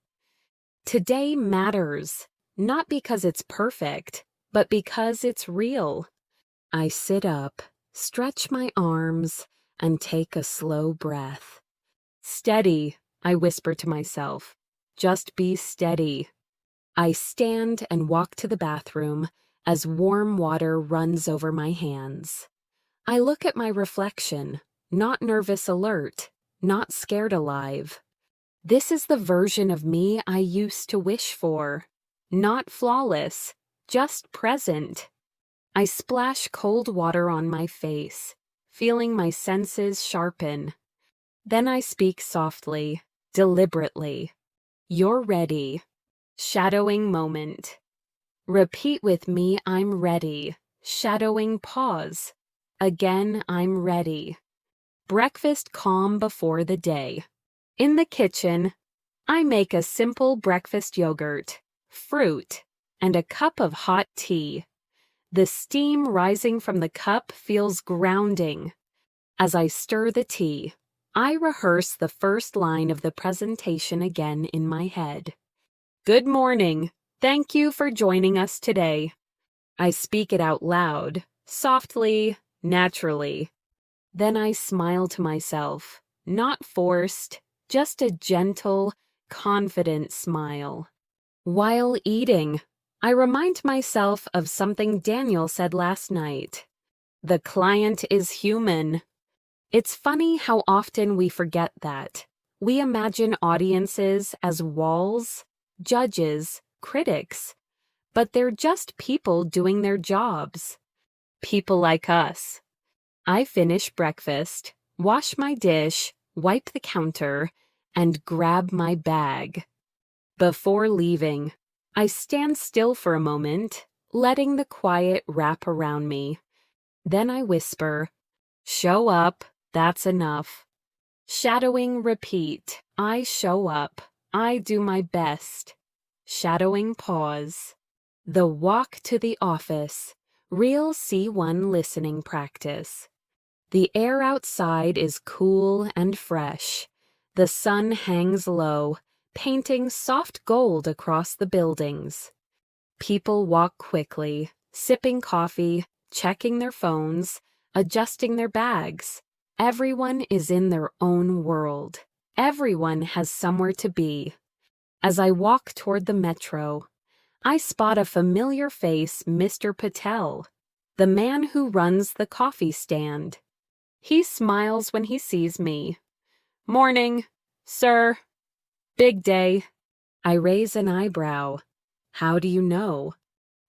Today matters, not because it's perfect, but because it's real. I sit up, stretch my arms, and take a slow breath. Steady, I whisper to myself. Just be steady. I stand and walk to the bathroom as warm water runs over my hands. I look at my reflection, not nervous alert, not scared alive. This is the version of me I used to wish for. Not flawless, just present. I splash cold water on my face, feeling my senses sharpen. Then I speak softly, deliberately. You're ready. Shadowing moment. Repeat with me, I'm ready. Shadowing pause. Again, I'm ready. Breakfast calm before the day. In the kitchen, I make a simple breakfast yogurt, fruit, and a cup of hot tea. The steam rising from the cup feels grounding. As I stir the tea, I rehearse the first line of the presentation again in my head. Good morning. Thank you for joining us today. I speak it out loud, softly, naturally. Then I smile to myself, not forced, just a gentle, confident smile. While eating, I remind myself of something Daniel said last night. The client is human. It's funny how often we forget that. We imagine audiences as walls, judges, critics, but they're just people doing their jobs. People like us. I finish breakfast, wash my dish, wipe the counter, and grab my bag. Before leaving, I stand still for a moment, letting the quiet wrap around me. Then I whisper, show up, that's enough. Shadowing repeat, I show up, I do my best. Shadowing pause. The walk to the office, real C1 listening practice. The air outside is cool and fresh. The sun hangs low, painting soft gold across the buildings. People walk quickly, sipping coffee, checking their phones, adjusting their bags. Everyone is in their own world. Everyone has somewhere to be. As I walk toward the metro, I spot a familiar face, Mr. Patel, the man who runs the coffee stand. He smiles when he sees me. Morning, sir. Big day. I raise an eyebrow. How do you know?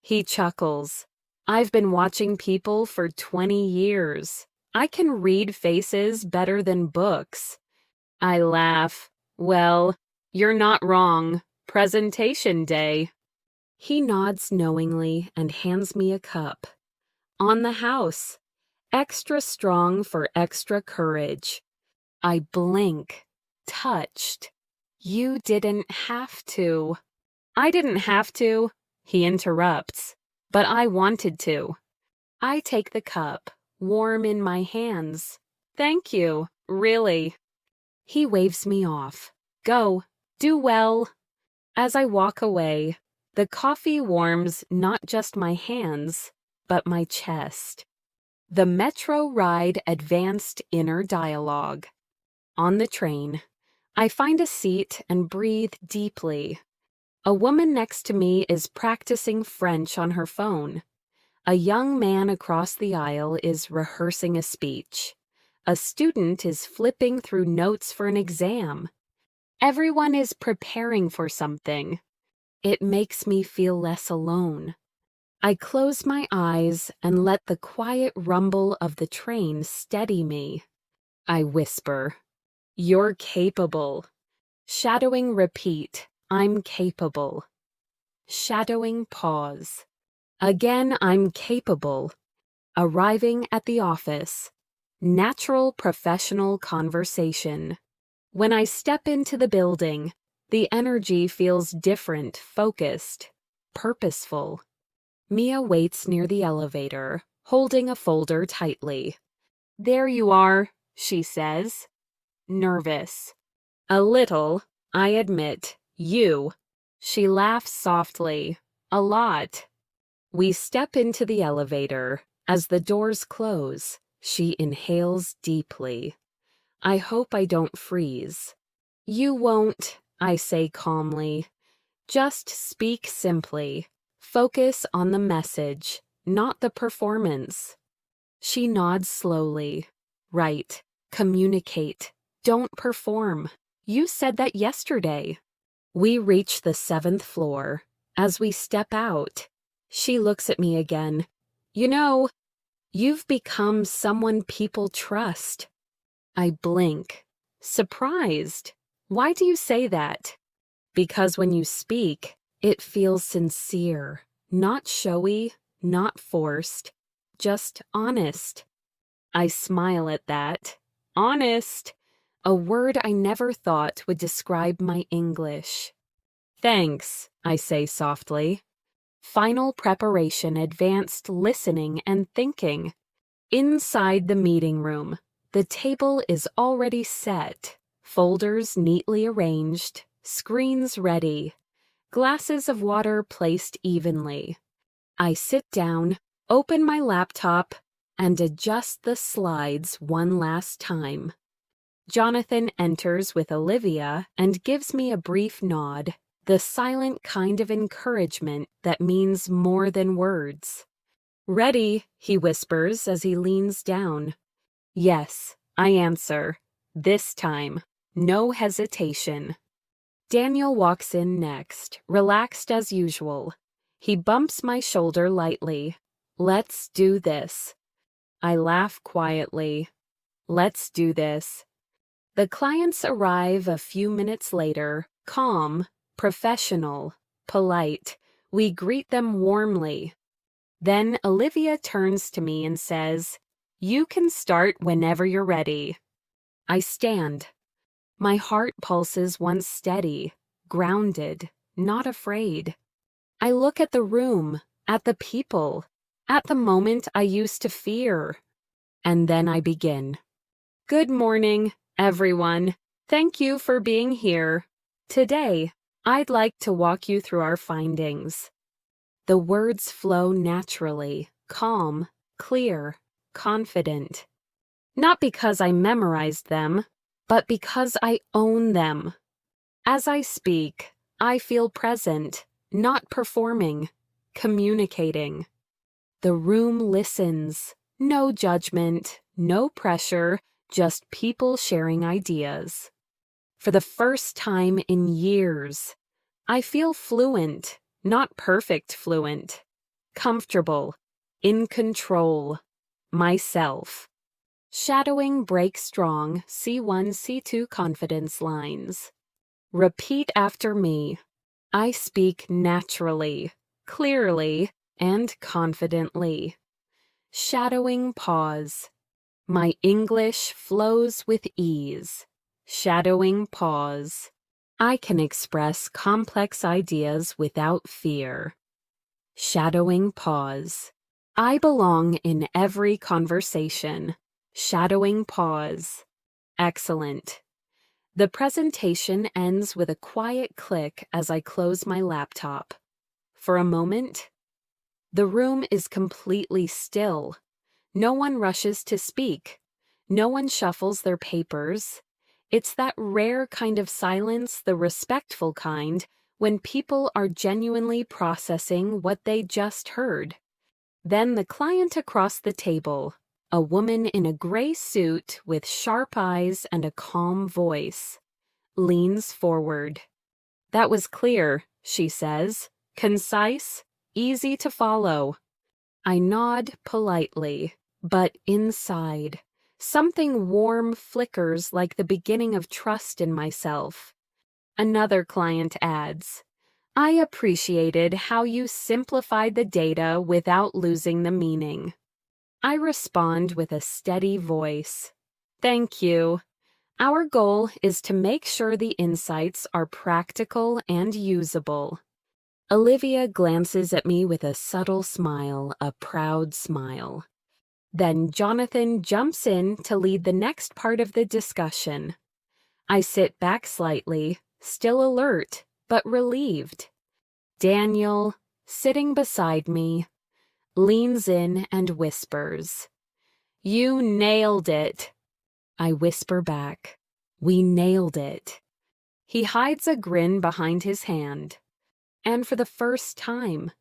He chuckles. I've been watching people for 20 years. I can read faces better than books. I laugh. Well, you're not wrong. Presentation day. He nods knowingly and hands me a cup. On the house. Extra strong for extra courage. I blink. Touched. You didn't have to. I didn't have to, he interrupts, but I wanted to. I take the cup, warm in my hands. Thank you, really. He waves me off. Go, do well. As I walk away, the coffee warms not just my hands, but my chest. The metro ride advanced inner dialogue. On the train, I find a seat and breathe deeply. A woman next to me is practicing French on her phone. A young man across the aisle is rehearsing a speech. A student is flipping through notes for an exam. Everyone is preparing for something. It makes me feel less alone. I close my eyes and let the quiet rumble of the train steady me. I whisper, "You're capable." Shadowing repeat, "I'm capable." Shadowing pause. Again, I'm capable. Arriving at the office. Natural professional conversation. When I step into the building, the energy feels different, focused, purposeful. Mia waits near the elevator, holding a folder tightly. "There you are," she says. Nervous. "A little, I admit. You." She laughs softly. "A lot." We step into the elevator. As the doors close, she inhales deeply. I hope I don't freeze. "You won't," I say calmly. "Just speak simply. Focus on the message, not the performance." She nods slowly. "Right. Communicate. Don't perform. You said that yesterday." We reach the 7th floor. As we step out, she looks at me again. "You know, you've become someone people trust." I blink. Surprised. "Why do you say that?" "Because when you speak, it feels sincere. Not showy, not forced. Just honest." I smile at that. Honest. A word I never thought would describe my English. "Thanks," I say softly. Final preparation, advanced listening and thinking. Inside the meeting room, the table is already set, folders neatly arranged, screens ready, glasses of water placed evenly. I sit down, open my laptop, and adjust the slides one last time. Jonathan enters with Olivia and gives me a brief nod, the silent kind of encouragement that means more than words. "Ready," he whispers as he leans down. "Yes," I answer. This time, no hesitation. Daniel walks in next, relaxed as usual. He bumps my shoulder lightly. "Let's do this." I laugh quietly. Let's do this. The clients arrive a few minutes later, calm, professional, polite. We greet them warmly. Then Olivia turns to me and says, "You can start whenever you're ready." I stand. My heart pulses once steady, grounded, not afraid. I look at the room, at the people, at the moment I used to fear. And then I begin. "Good morning, everyone. Thank you for being here. Today, I'd like to walk you through our findings." The words flow naturally, calm, clear, confident. Not because I memorized them, but because I own them. As I speak, I feel present, not performing, communicating. The room listens. No judgment, no pressure, just people sharing ideas. For the first time in years, I feel fluent, not perfect fluent. Comfortable, in control, myself. Shadowing breaks strong C1, C2 confidence lines. Repeat after me. I speak naturally, clearly, and confidently. Shadowing pause. My English flows with ease. Shadowing pause. I can express complex ideas without fear. Shadowing pause. I belong in every conversation. Shadowing pause. Excellent. The presentation ends with a quiet click as I close my laptop. For a moment, the room is completely still. No one rushes to speak. No one shuffles their papers. It's that rare kind of silence, the respectful kind, when people are genuinely processing what they just heard. Then the client across the table, a woman in a gray suit with sharp eyes and a calm voice, leans forward. "That was clear," she says. "Concise, easy to follow." I nod politely, but inside, something warm flickers like the beginning of trust in myself. Another client adds, "I appreciated how you simplified the data without losing the meaning." I respond with a steady voice. Thank you. Our goal is to make sure the insights are practical and usable. Olivia glances at me with a subtle smile, a proud smile. Then Jonathan jumps in to lead the next part of the discussion. I sit back slightly, still alert, but relieved. Daniel, sitting beside me, leans in and whispers, "You nailed it." I whisper back, "We nailed it." He hides a grin behind his hand. And for the first time,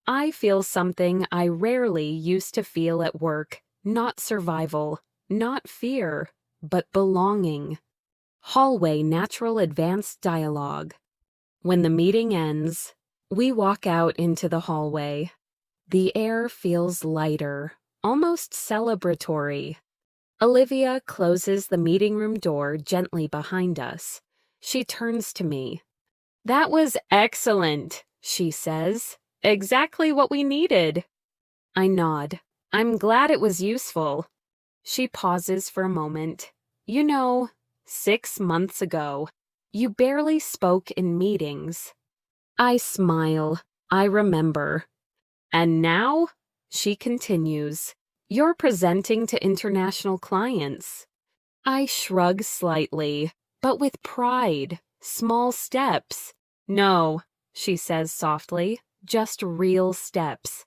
I feel something I rarely used to feel at work, not survival, not fear, but belonging. Hallway Natural Advanced Dialogue. When the meeting ends, we walk out into the hallway. The air feels lighter, almost celebratory. Olivia closes the meeting room door gently behind us. She turns to me. "That was excellent," she says. "Exactly what we needed." I nod. "I'm glad it was useful." She pauses for a moment. 6 months ago, you barely spoke in meetings." I smile. I remember. "And now," she continues, "you're presenting to international clients." I shrug slightly, but with pride. Small steps. "No," she says softly, "just real steps."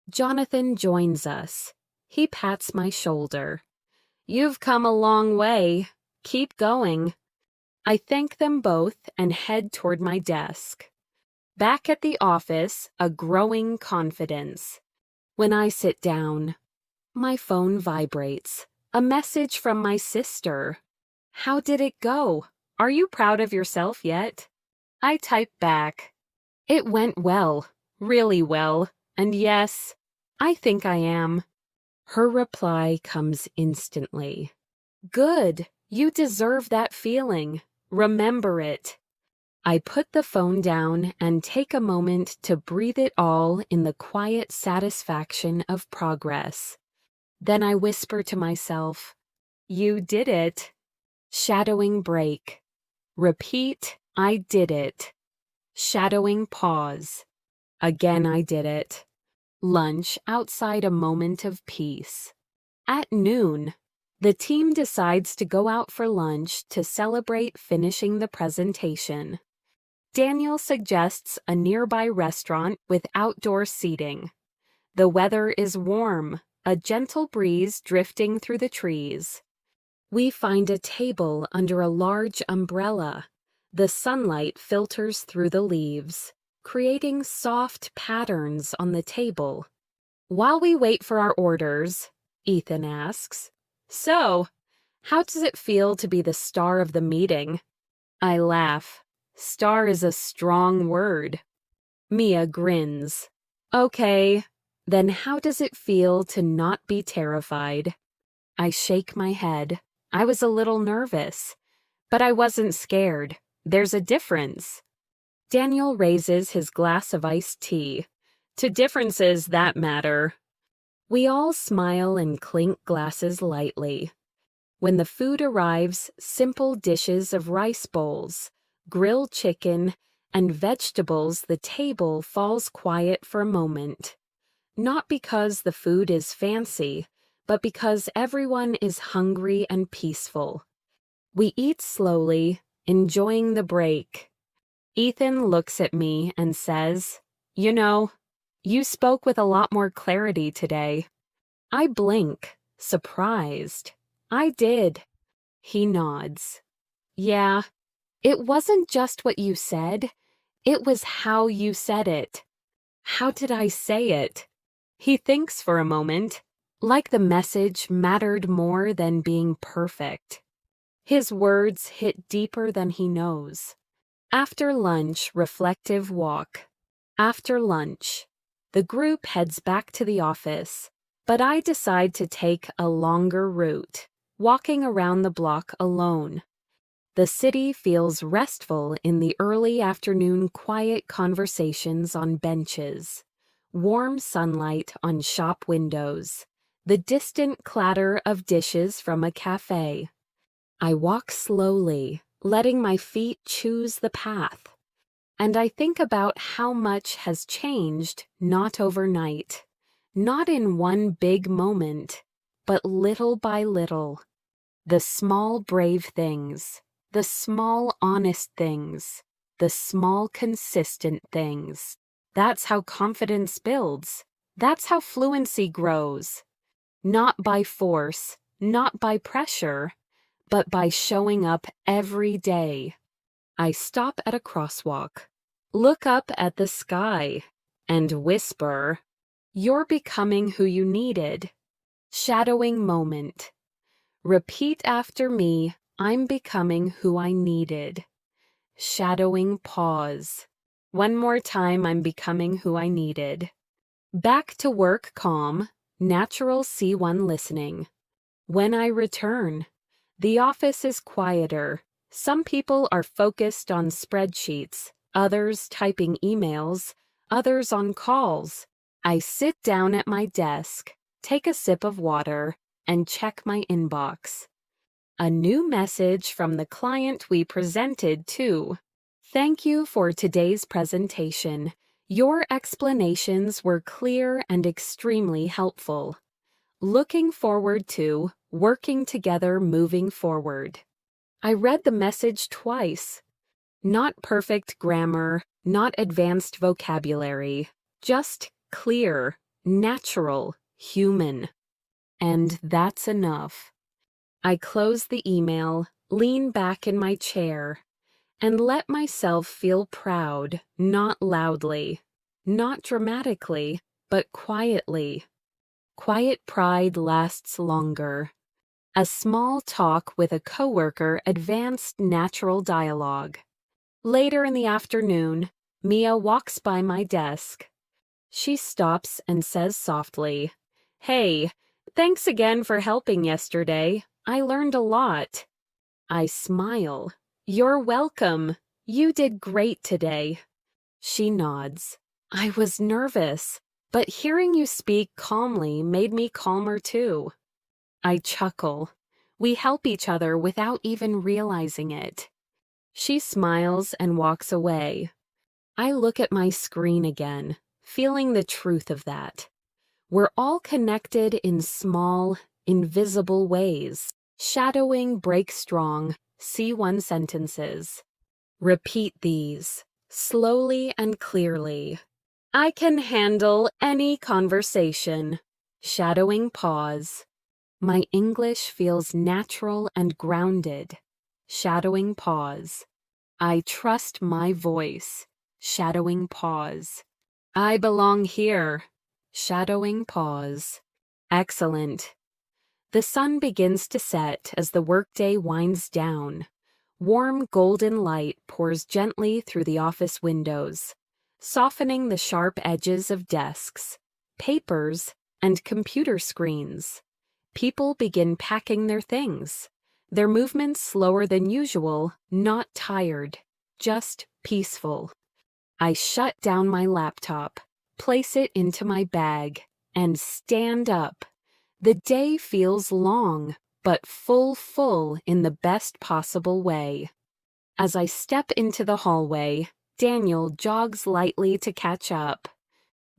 Jonathan joins us. He pats my shoulder. "You've come a long way. Keep going." I thank them both and head toward my desk. Back at the office, a growing confidence. When I sit down, my phone vibrates. A message from my sister. "How did it go? Are you proud of yourself yet?" I type back. "It went well, really well, and yes, I think I am." Her reply comes instantly. "Good, you deserve that feeling. Remember it." I put the phone down and take a moment to breathe it all in the quiet satisfaction of progress. Then I whisper to myself, "You did it." Shadowing break. Repeat, "I did it." Shadowing pause. Again, "I did it." Lunch outside a moment of peace. At noon, the team decides to go out for lunch to celebrate finishing the presentation. Daniel suggests a nearby restaurant with outdoor seating. The weather is warm, a gentle breeze drifting through the trees. We find a table under a large umbrella. The sunlight filters through the leaves, creating soft patterns on the table. While we wait for our orders, Ethan asks, "So, how does it feel to be the star of the meeting?" I laugh. Star is a strong word. Mia grins. "Okay, then how does it feel to not be terrified?" I shake my head. I was a little nervous, but I wasn't scared. There's a difference. Daniel raises his glass of iced tea. "To differences that matter." We all smile and clink glasses lightly. When the food arrives, simple dishes of rice bowls, grilled chicken, and vegetables, the table falls quiet for a moment. Not because the food is fancy, but because everyone is hungry and peaceful. We eat slowly, enjoying the break. Ethan looks at me and says, "You spoke with a lot more clarity today." I blink, surprised. "I did." He nods. "Yeah, it wasn't just what you said. It was how you said it." How did I say it? He thinks for a moment, like the message mattered more than being perfect. His words hit deeper than he knows. After lunch, reflective walk. After lunch, the group heads back to the office, but I decide to take a longer route, walking around the block alone. The city feels restful in the early afternoon quiet conversations on benches, warm sunlight on shop windows, the distant clatter of dishes from a cafe. I walk slowly, letting my feet choose the path. And I think about how much has changed, not overnight, not in one big moment, but little by little. The small brave things, the small honest things, the small consistent things. That's how confidence builds. That's how fluency grows. Not by force, not by pressure, but by showing up every day. I stop at a crosswalk, look up at the sky, and whisper, "You're becoming who you needed." Shadowing moment. Repeat after me, "I'm becoming who I needed." Shadowing pause. One more time, "I'm becoming who I needed." Back to work calm, natural C1 listening. When I return, the office is quieter. Some people are focused on spreadsheets, others typing emails, others on calls. I sit down at my desk, take a sip of water, and check my inbox. A new message from the client we presented to. "Thank you for today's presentation. Your explanations were clear and extremely helpful. Looking forward to working together moving forward." I read the message twice. Not perfect grammar, not advanced vocabulary, just clear, natural, human. And that's enough. I close the email, lean back in my chair, and let myself feel proud, not loudly, not dramatically, but quietly. Quiet pride lasts longer. A small talk with a coworker advanced natural dialogue. Later in the afternoon, Mia walks by my desk. She stops and says softly, "Hey, thanks again for helping yesterday. I learned a lot." I smile. "You're welcome. You did great today." She nods. "I was nervous, but hearing you speak calmly made me calmer too." I chuckle. We help each other without even realizing it. She smiles and walks away. I look at my screen again, feeling the truth of that. We're all connected in small, invisible ways. Shadowing break strong, C1 sentences. Repeat these, slowly and clearly. I can handle any conversation. Shadowing pause. My English feels natural and grounded. Shadowing pause. I trust my voice. Shadowing pause. I belong here. Shadowing pause. Excellent. The sun begins to set as the workday winds down. Warm golden light pours gently through the office windows, softening the sharp edges of desks, papers, and computer screens. People begin packing their things, their movements slower than usual, not tired, just peaceful. I shut down my laptop, place it into my bag, and stand up. The day feels long, but full in the best possible way. As I step into the hallway, Daniel jogs lightly to catch up.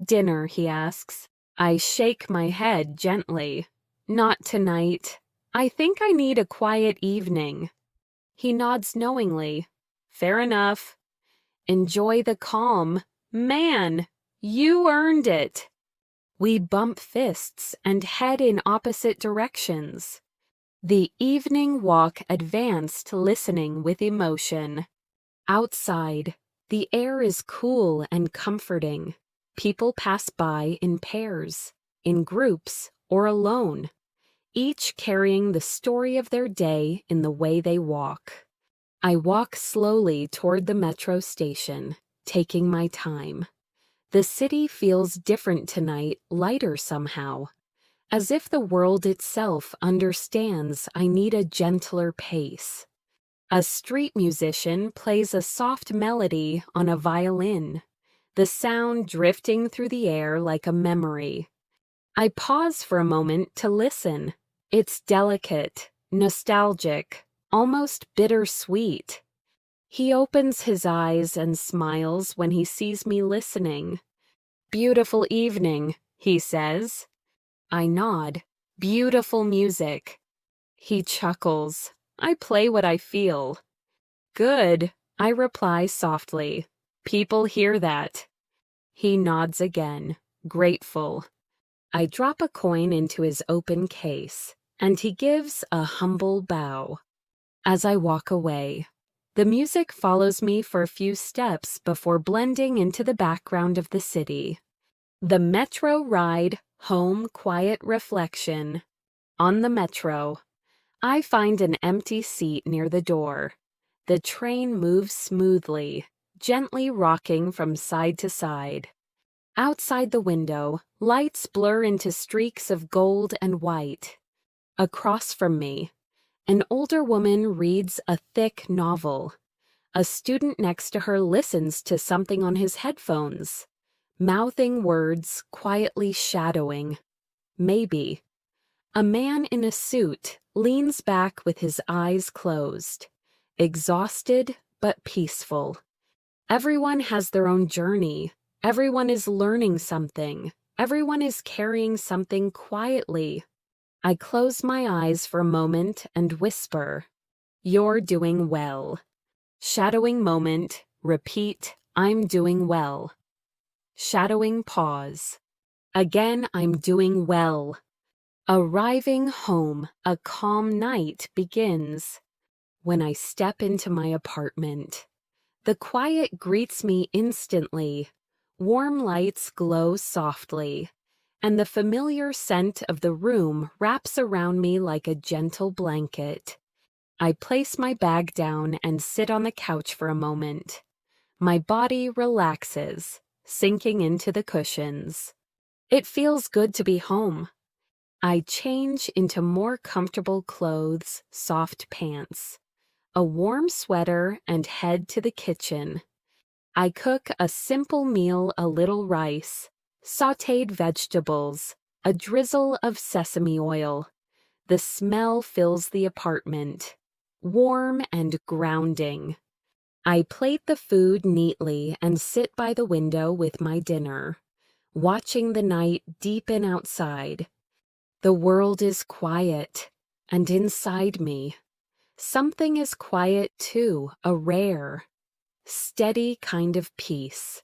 "Dinner?" he asks. I shake my head gently. "Not tonight. I think I need a quiet evening." He nods knowingly. "Fair enough." "Enjoy the calm. Man, you earned it." We bump fists and head in opposite directions. The evening walk advanced, listening with emotion. Outside, the air is cool and comforting. People pass by in pairs, in groups, or alone, each carrying the story of their day in the way they walk. I walk slowly toward the metro station, taking my time. The city feels different tonight, lighter somehow, as if the world itself understands I need a gentler pace. A street musician plays a soft melody on a violin, the sound drifting through the air like a memory. I pause for a moment to listen. It's delicate, nostalgic, almost bittersweet. He opens his eyes and smiles when he sees me listening. "Beautiful evening," he says. I nod. "Beautiful music." He chuckles. I play what I feel. "Good," I reply softly. "People hear that." He nods again, grateful. I drop a coin into his open case, and he gives a humble bow. As I walk away, the music follows me for a few steps before blending into the background of the city. The metro ride, home quiet reflection. On the metro, I find an empty seat near the door. The train moves smoothly, gently rocking from side to side. Outside the window, lights blur into streaks of gold and white. Across from me, an older woman reads a thick novel. A student next to her listens to something on his headphones, mouthing words, quietly shadowing. Maybe. A man in a suit leans back with his eyes closed, exhausted but peaceful. Everyone has their own journey. Everyone is learning something. Everyone is carrying something quietly. I close my eyes for a moment and whisper, "You're doing well." Shadowing moment, repeat, "I'm doing well." Shadowing pause. Again, "I'm doing well." Arriving home, a calm night begins. When I step into my apartment, the quiet greets me instantly. Warm lights glow softly, and the familiar scent of the room wraps around me like a gentle blanket. I place my bag down and sit on the couch for a moment. My body relaxes, sinking into the cushions. It feels good to be home. I change into more comfortable clothes, soft pants, a warm sweater, and head to the kitchen. I cook a simple meal, a little rice, sautéed vegetables, a drizzle of sesame oil. The smell fills the apartment, warm and grounding. I plate the food neatly and sit by the window with my dinner, watching the night deepen outside. The world is quiet, and inside me, something is quiet too, a rare, steady kind of peace.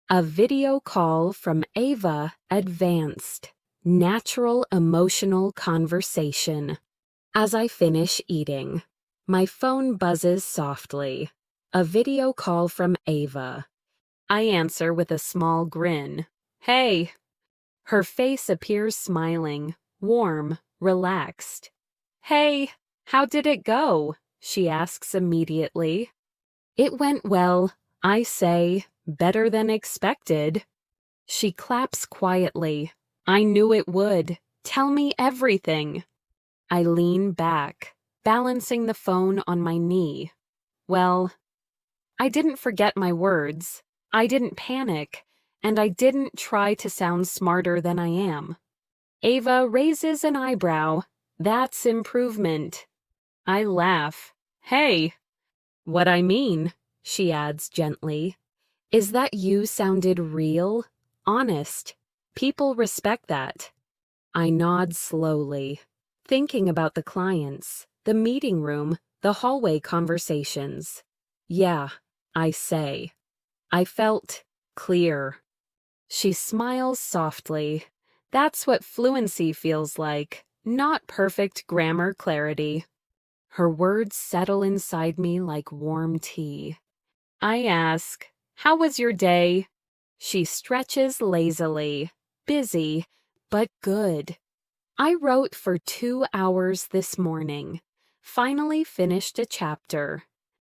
A video call from Ava advanced, natural emotional conversation. As I finish eating, my phone buzzes softly. A video call from Ava. I answer with a small grin. "Hey." Her face appears smiling, warm, relaxed. "Hey, how did it go?" she asks immediately. "It went well," I say, "better than expected." She claps quietly. "I knew it would. Tell me everything." I lean back, balancing the phone on my knee. Well, I didn't forget my words. I didn't panic, and I didn't try to sound smarter than I am. Ava raises an eyebrow. "That's improvement." I laugh. "Hey." "What I mean," she adds gently, "is that you sounded real, honest. People respect that." I nod slowly, thinking about the clients, the meeting room, the hallway conversations. "Yeah," I say. "I felt clear." She smiles softly. "That's what fluency feels like, not perfect grammar clarity." Her words settle inside me like warm tea. I ask, "How was your day?" She stretches lazily. "Busy, but good. I wrote for 2 hours this morning. Finally finished a chapter."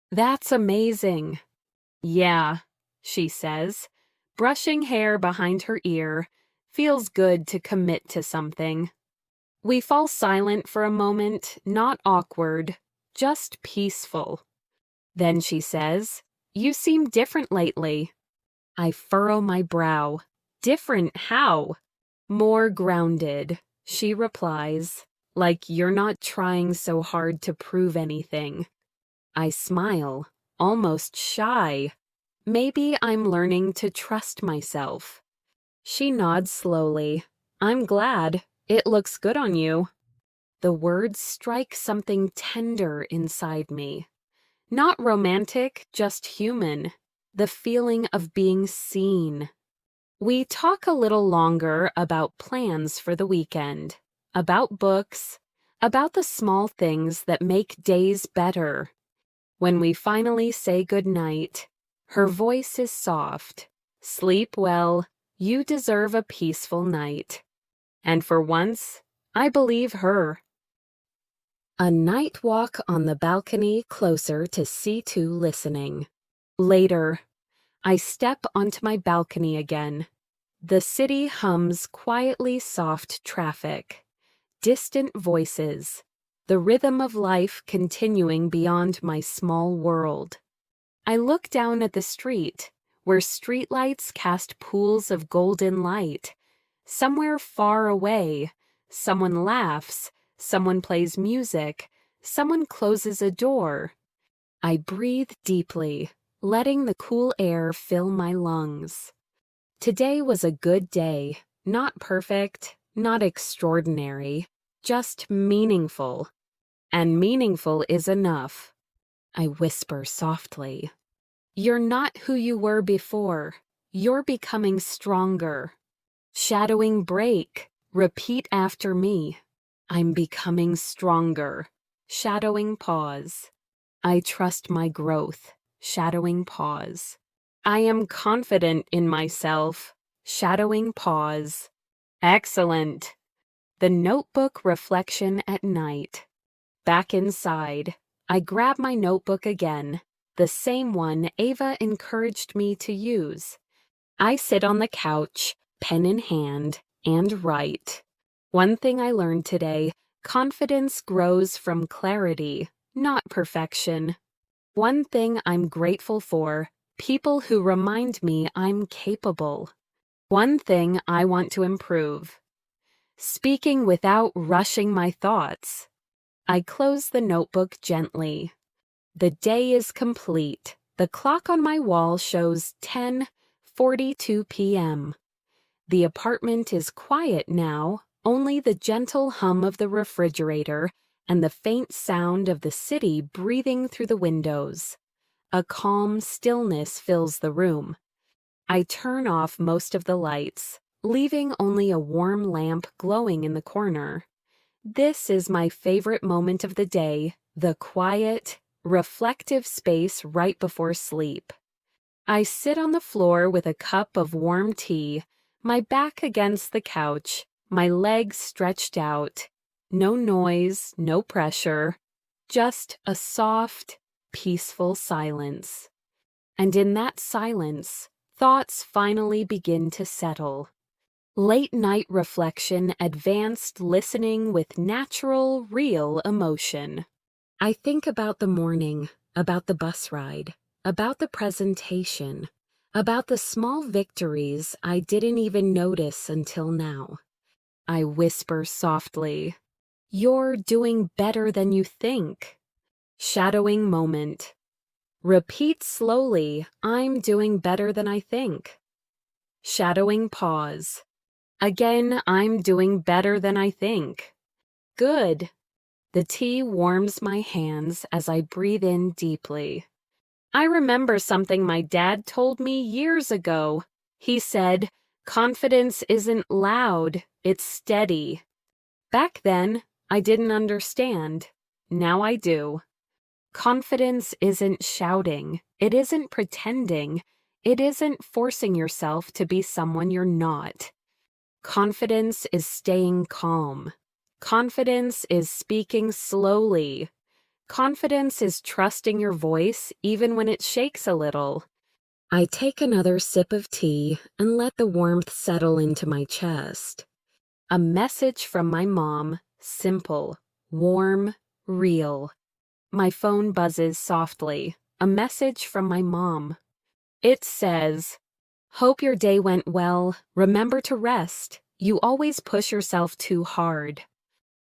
"That's amazing." "Yeah," she says, brushing hair behind her ear. "Feels good to commit to something." We fall silent for a moment, not awkward, just peaceful. Then she says, "You seem different lately." I furrow my brow. "Different how?" More grounded, she replies, like you're not trying so hard to prove anything. I smile, almost shy. Maybe I'm learning to trust myself. She nods slowly. I'm glad. It looks good on you. The words strike something tender inside me. Not romantic, just human. The feeling of being seen. We talk a little longer about plans for the weekend, about books, about the small things that make days better. When we finally say goodnight, her voice is soft. Sleep well, you deserve a peaceful night. And for once, I believe her. A night walk on the balcony closer to C2 listening. Later, I step onto my balcony again. The city hums quietly soft traffic, distant voices, the rhythm of life continuing beyond my small world. I look down at the street, where streetlights cast pools of golden light. Somewhere far away, someone laughs, someone plays music, someone closes a door. I breathe deeply, letting the cool air fill my lungs. Today was a good day, not perfect, not extraordinary, just meaningful. And meaningful is enough. I whisper softly. You're not who you were before. You're becoming stronger. Shadowing break. Repeat after me. I'm becoming stronger. Shadowing pause. I trust my growth. Shadowing pause. I am confident in myself. Shadowing pause. Excellent. The notebook reflection at night. Back inside, I grab my notebook again, the same one Ava encouraged me to use. I sit on the couch, pen in hand, and write. One thing I learned today, confidence grows from clarity, not perfection. One thing I'm grateful for, people who remind me I'm capable. One thing I want to improve. Speaking without rushing my thoughts. I close the notebook gently. The day is complete. The clock on my wall shows 10:42 p.m. The apartment is quiet now, only the gentle hum of the refrigerator and the faint sound of the city breathing through the windows. A calm stillness fills the room. I turn off most of the lights, leaving only a warm lamp glowing in the corner. This is my favorite moment of the day, the quiet, reflective space right before sleep. I sit on the floor with a cup of warm tea, my back against the couch, my legs stretched out. No noise, no pressure, just a soft, peaceful silence. And in that silence, thoughts finally begin to settle. Late night reflection, advanced listening with natural, real emotion. I think about the morning, about the bus ride, about the presentation, about the small victories I didn't even notice until now. I whisper softly, "You're doing better than you think." Shadowing moment. Repeat slowly, "I'm doing better than I think." Shadowing pause. Again, "I'm doing better than I think." Good. The tea warms my hands as I breathe in deeply. I remember something my dad told me years ago. He said, "Confidence isn't loud, it's steady." Back then, I didn't understand. Now I do. Confidence isn't shouting. It isn't pretending. It isn't forcing yourself to be someone you're not. Confidence is staying calm. Confidence is speaking slowly. Confidence is trusting your voice even when it shakes a little. I take another sip of tea and let the warmth settle into my chest. A message from my mom, simple, warm, real. My phone buzzes softly. A message from my mom. It says, "Hope your day went well. Remember to rest. You always push yourself too hard.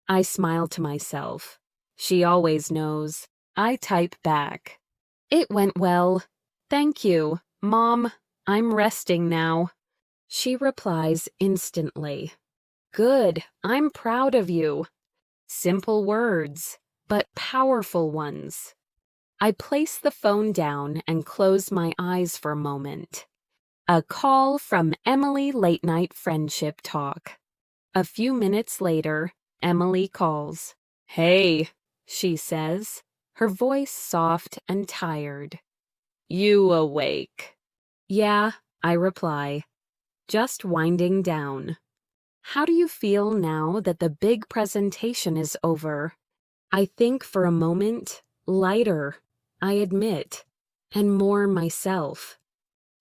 I smile to myself. She always knows. I type back. It went well. Thank you, Mom. I'm resting now. She replies instantly. Good, I'm proud of you. Simple words, but powerful ones. I place the phone down and close my eyes for a moment. A call from Emily Late Night Friendship Talk. A few minutes later, Emily calls. Hey, she says, her voice soft and tired. You awake? Yeah, I reply, just winding down. How do you feel now that the big presentation is over? I think for a moment, lighter, I admit, and more myself.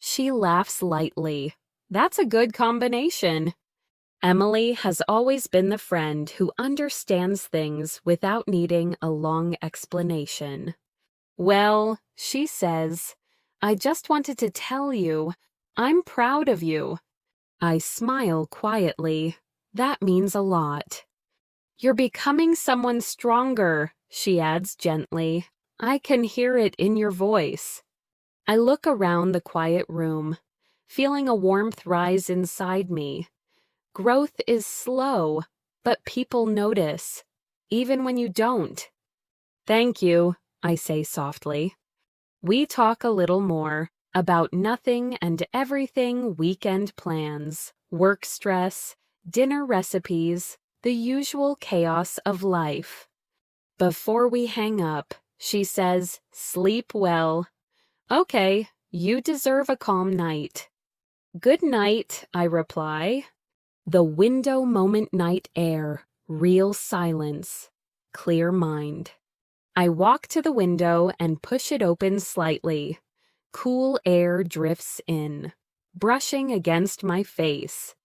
She laughs lightly. That's a good combination. Emily has always been the friend who understands things without needing a long explanation. Well, she says, I just wanted to tell you, I'm proud of you. I smile quietly. That means a lot. You're becoming someone stronger, she adds gently. I can hear it in your voice. I look around the quiet room, feeling a warmth rise inside me. Growth is slow, but people notice, even when you don't. Thank you, I say softly. We talk a little more about nothing and everything: weekend plans, work stress, dinner recipes, the usual chaos of life. Before we hang up, she says, sleep well. Okay, you deserve a calm night. Good night, I reply. The window moment night air, real silence, clear mind. I walk to the window and push it open slightly. Cool air drifts in, brushing against my face.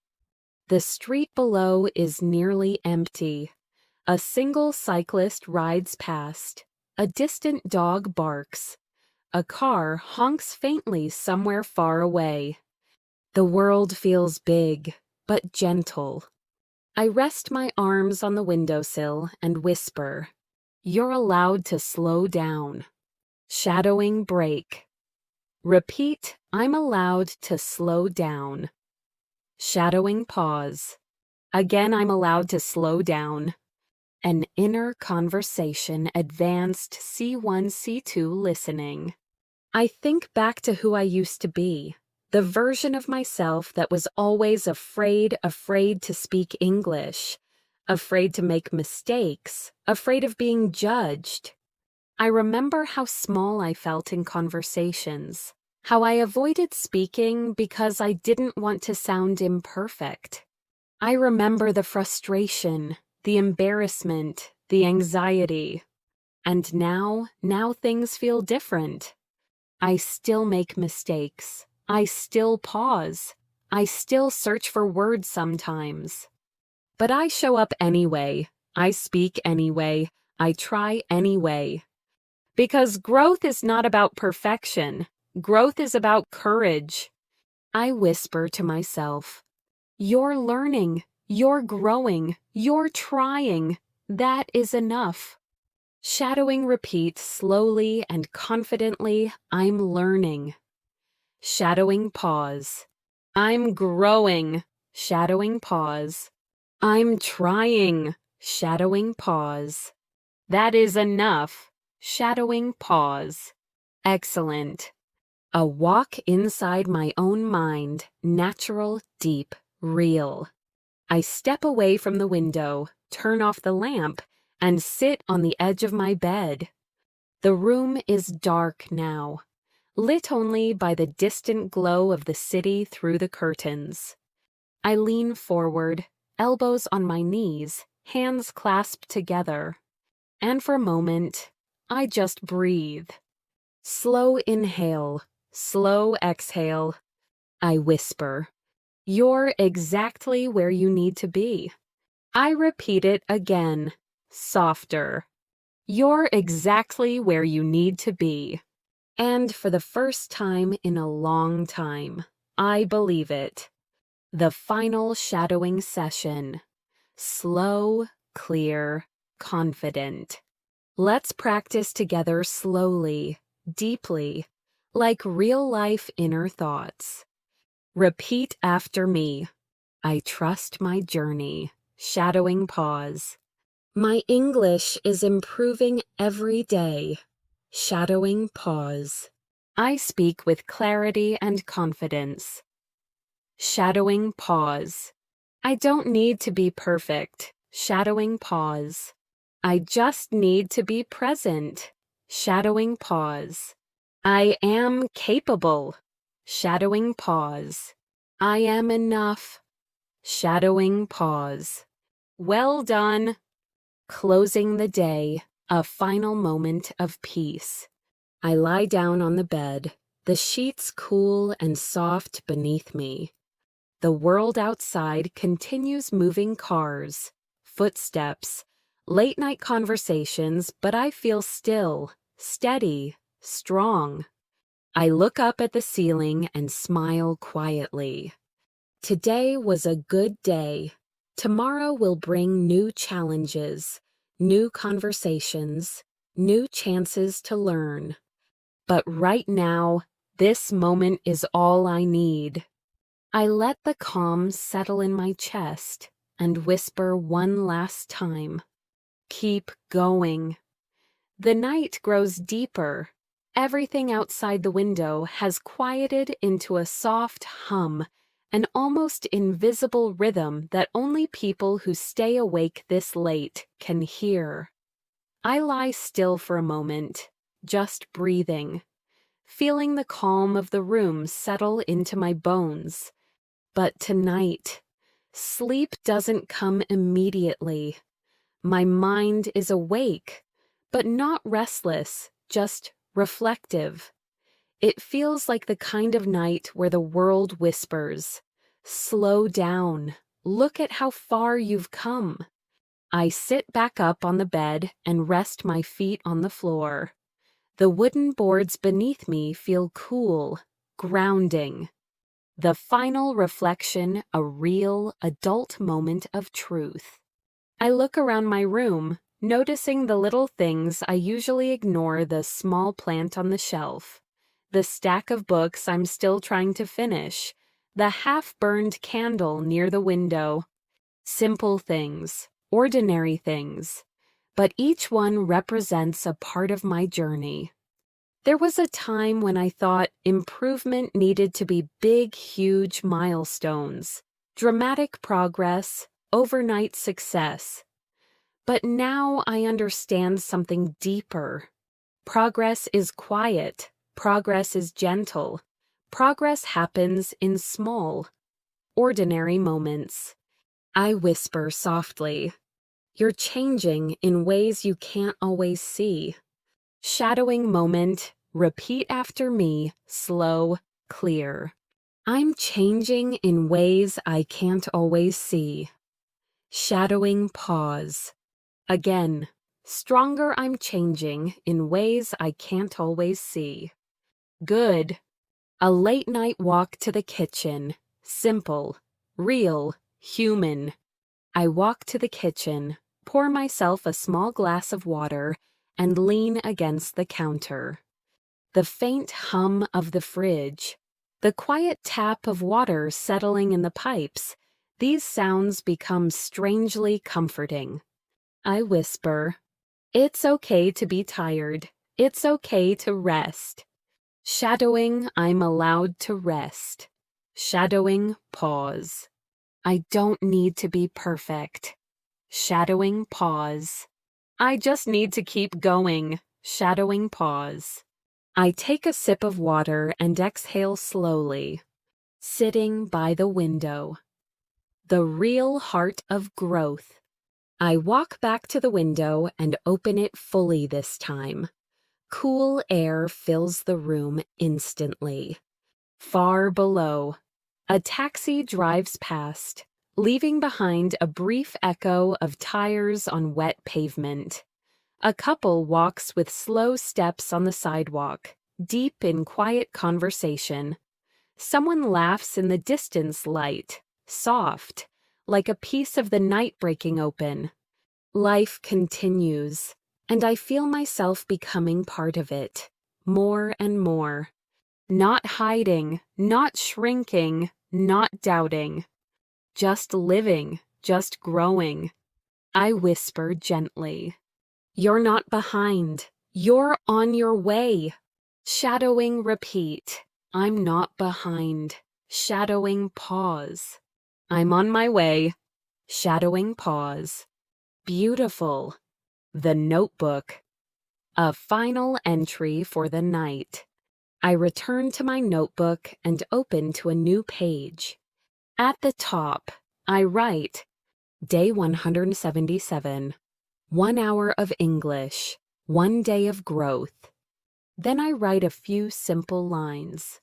The street below is nearly empty. A single cyclist rides past. A distant dog barks. A car honks faintly somewhere far away. The world feels big, but gentle. I rest my arms on the windowsill and whisper, you're allowed to slow down. Shadowing break. Repeat, I'm allowed to slow down. Shadowing pause. Again, I'm allowed to slow down. An inner conversation, advanced C1, C2 listening. I think back to who I used to be, the version of myself that was always afraid to speak English, afraid to make mistakes, afraid of being judged. I remember how small I felt in conversations, how I avoided speaking because I didn't want to sound imperfect. I remember the frustration, the embarrassment, the anxiety. And now things feel different. I still make mistakes. I still pause. I still search for words sometimes. But I show up anyway. I speak anyway. I try anyway. Because growth is not about perfection. Growth is about courage. I whisper to myself, you're learning, you're growing, you're trying. That is enough. Shadowing repeat slowly and confidently, I'm learning. Shadowing pause. I'm growing. Shadowing pause. I'm trying. Shadowing pause. That is enough. Shadowing pause. Excellent. A walk inside my own mind, natural, deep, real. I step away from the window, turn off the lamp, and sit on the edge of my bed. The room is dark now, lit only by the distant glow of the city through the curtains. I lean forward, elbows on my knees, hands clasped together. And for a moment, I just breathe. Slow inhale, slow exhale. I whisper, you're exactly where you need to be. I repeat it again, softer. You're exactly where you need to be. And for the first time in a long time, I believe it. The final shadowing session. Slow, clear, confident. Let's practice together slowly, deeply, like real-life inner thoughts. Repeat after me. I trust my journey. Shadowing pause. My English is improving every day. Shadowing pause. I speak with clarity and confidence. Shadowing pause. I don't need to be perfect. Shadowing pause. I just need to be present. Shadowing pause. I am capable. Shadowing pause. I am enough. Shadowing pause. Well done. Closing the day, a final moment of peace. I lie down on the bed, the sheets cool and soft beneath me. The world outside continues moving cars, footsteps, late-night conversations, but I feel still, steady, strong. I look up at the ceiling and smile quietly. Today was a good day. Tomorrow will bring new challenges, new conversations, new chances to learn. But right now, this moment is all I need. I let the calm settle in my chest and whisper one last time. Keep going. The night grows deeper. Everything outside the window has quieted into a soft hum, an almost invisible rhythm that only people who stay awake this late can hear. I lie still for a moment, just breathing, feeling the calm of the room settle into my bones. But tonight, sleep doesn't come immediately. My mind is awake, but not restless, just reflective. It feels like the kind of night where the world whispers, "Slow down, look at how far you've come." I sit back up on the bed and rest my feet on the floor. The wooden boards beneath me feel cool, grounding. The final reflection, a real, adult moment of truth. I look around my room, noticing the little things I usually ignore: the small plant on the shelf, the stack of books I'm still trying to finish, the half-burned candle near the window. Simple things, ordinary things, but each one represents a part of my journey. There was a time when I thought improvement needed to be big, huge milestones, dramatic progress, overnight success. But now I understand something deeper. Progress is quiet. Progress is gentle. Progress happens in small, ordinary moments. I whisper softly, "You're changing in ways you can't always see." Shadowing moment, repeat after me, slow, clear. I'm changing in ways I can't always see. Shadowing pause. Again, stronger, I'm changing in ways I can't always see. Good. A late night walk to the kitchen. Simple, real, human. I walk to the kitchen, pour myself a small glass of water, and lean against the counter. The faint hum of the fridge, the quiet tap of water settling in the pipes, these sounds become strangely comforting. I whisper, "It's okay to be tired. It's okay to rest." Shadowing, I'm allowed to rest. Shadowing pause. I don't need to be perfect. Shadowing pause. I just need to keep going. Shadowing pause. I take a sip of water and exhale slowly, sitting by the window. The real heart of growth. I walk back to the window and open it fully this time. Cool air fills the room instantly. Far below, a taxi drives past, leaving behind a brief echo of tires on wet pavement. A couple walks with slow steps on the sidewalk, deep in quiet conversation. Someone laughs in the distance light, soft, like a piece of the night breaking open. Life continues, and I feel myself becoming part of it, more and more. Not hiding, not shrinking, not doubting. Just living, just growing. I whisper gently. You're not behind. You're on your way. Shadowing repeat. I'm not behind. Shadowing pause. I'm on my way. Shadowing pause. Beautiful. The notebook. A final entry for the night. I return to my notebook and open to a new page. At the top, I write, Day 177, 1 hour of English, 1 day of growth. Then I write a few simple lines.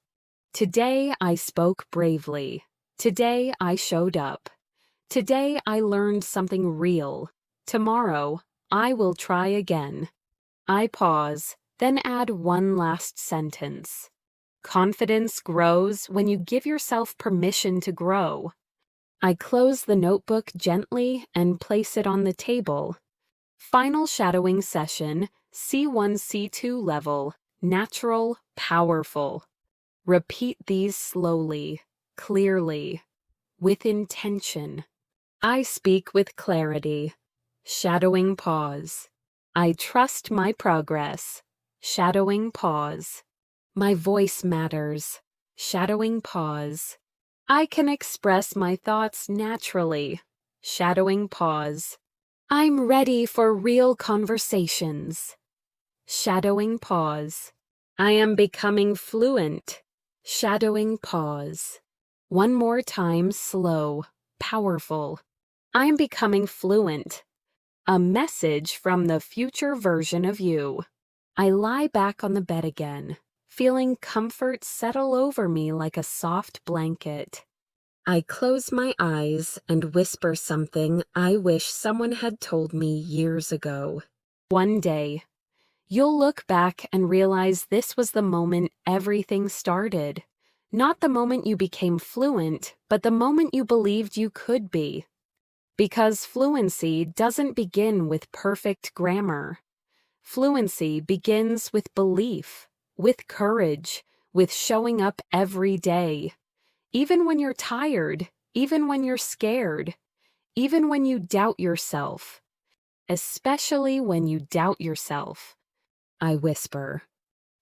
Today I spoke bravely. Today I showed up. Today I learned something real. Tomorrow I will try again. I pause, then add one last sentence. Confidence grows when you give yourself permission to grow. I close the notebook gently and place it on the table. Final shadowing session, C1, C2 level, natural, powerful. Repeat these slowly, clearly, with intention. I speak with clarity. Shadowing pause. I trust my progress. Shadowing pause. My voice matters. Shadowing pause. I can express my thoughts naturally. Shadowing pause. I'm ready for real conversations. Shadowing pause. I am becoming fluent. Shadowing pause. One more time, slow, powerful. I am becoming fluent. A message from the future version of you. I lie back on the bed again, feeling comfort settle over me like a soft blanket. I close my eyes and whisper something I wish someone had told me years ago. One day, you'll look back and realize this was the moment everything started. Not the moment you became fluent, but the moment you believed you could be. Because fluency doesn't begin with perfect grammar. Fluency begins with belief, with courage, with showing up every day. Even when you're tired, even when you're scared, even when you doubt yourself. Especially when you doubt yourself. I whisper.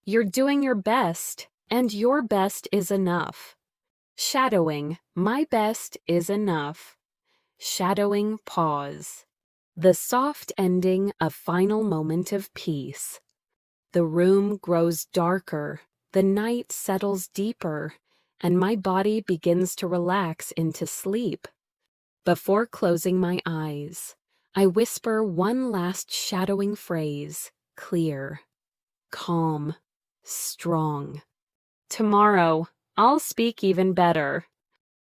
You're doing your best, and your best is enough. Shadowing, my best is enough. Shadowing pause. The soft ending, a final moment of peace. The room grows darker, the night settles deeper, and my body begins to relax into sleep. Before closing my eyes, I whisper one last shadowing phrase, clear, calm, strong. Tomorrow, I'll speak even better.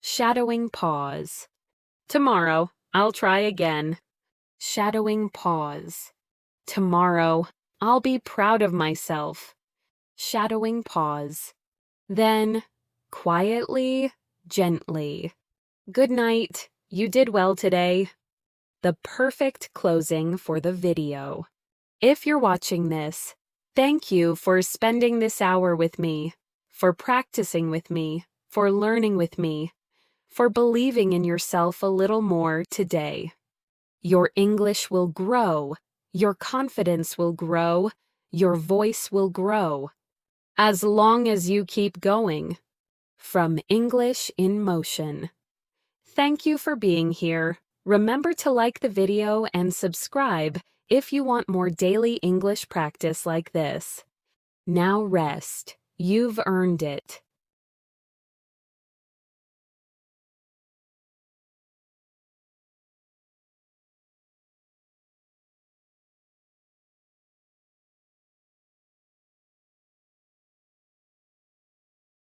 Shadowing pause. Tomorrow, I'll try again. Shadowing pause. Tomorrow, I'll be proud of myself. Shadowing pause. Then, quietly, gently. Good night. You did well today. The perfect closing for the video. If you're watching this, thank you for spending this hour with me, for practicing with me, for learning with me, for believing in yourself a little more today. Your English will grow, your confidence will grow, your voice will grow, as long as you keep going. From English in Motion. Thank you for being here. Remember to like the video and subscribe if you want more daily English practice like this. Now rest. You've earned it.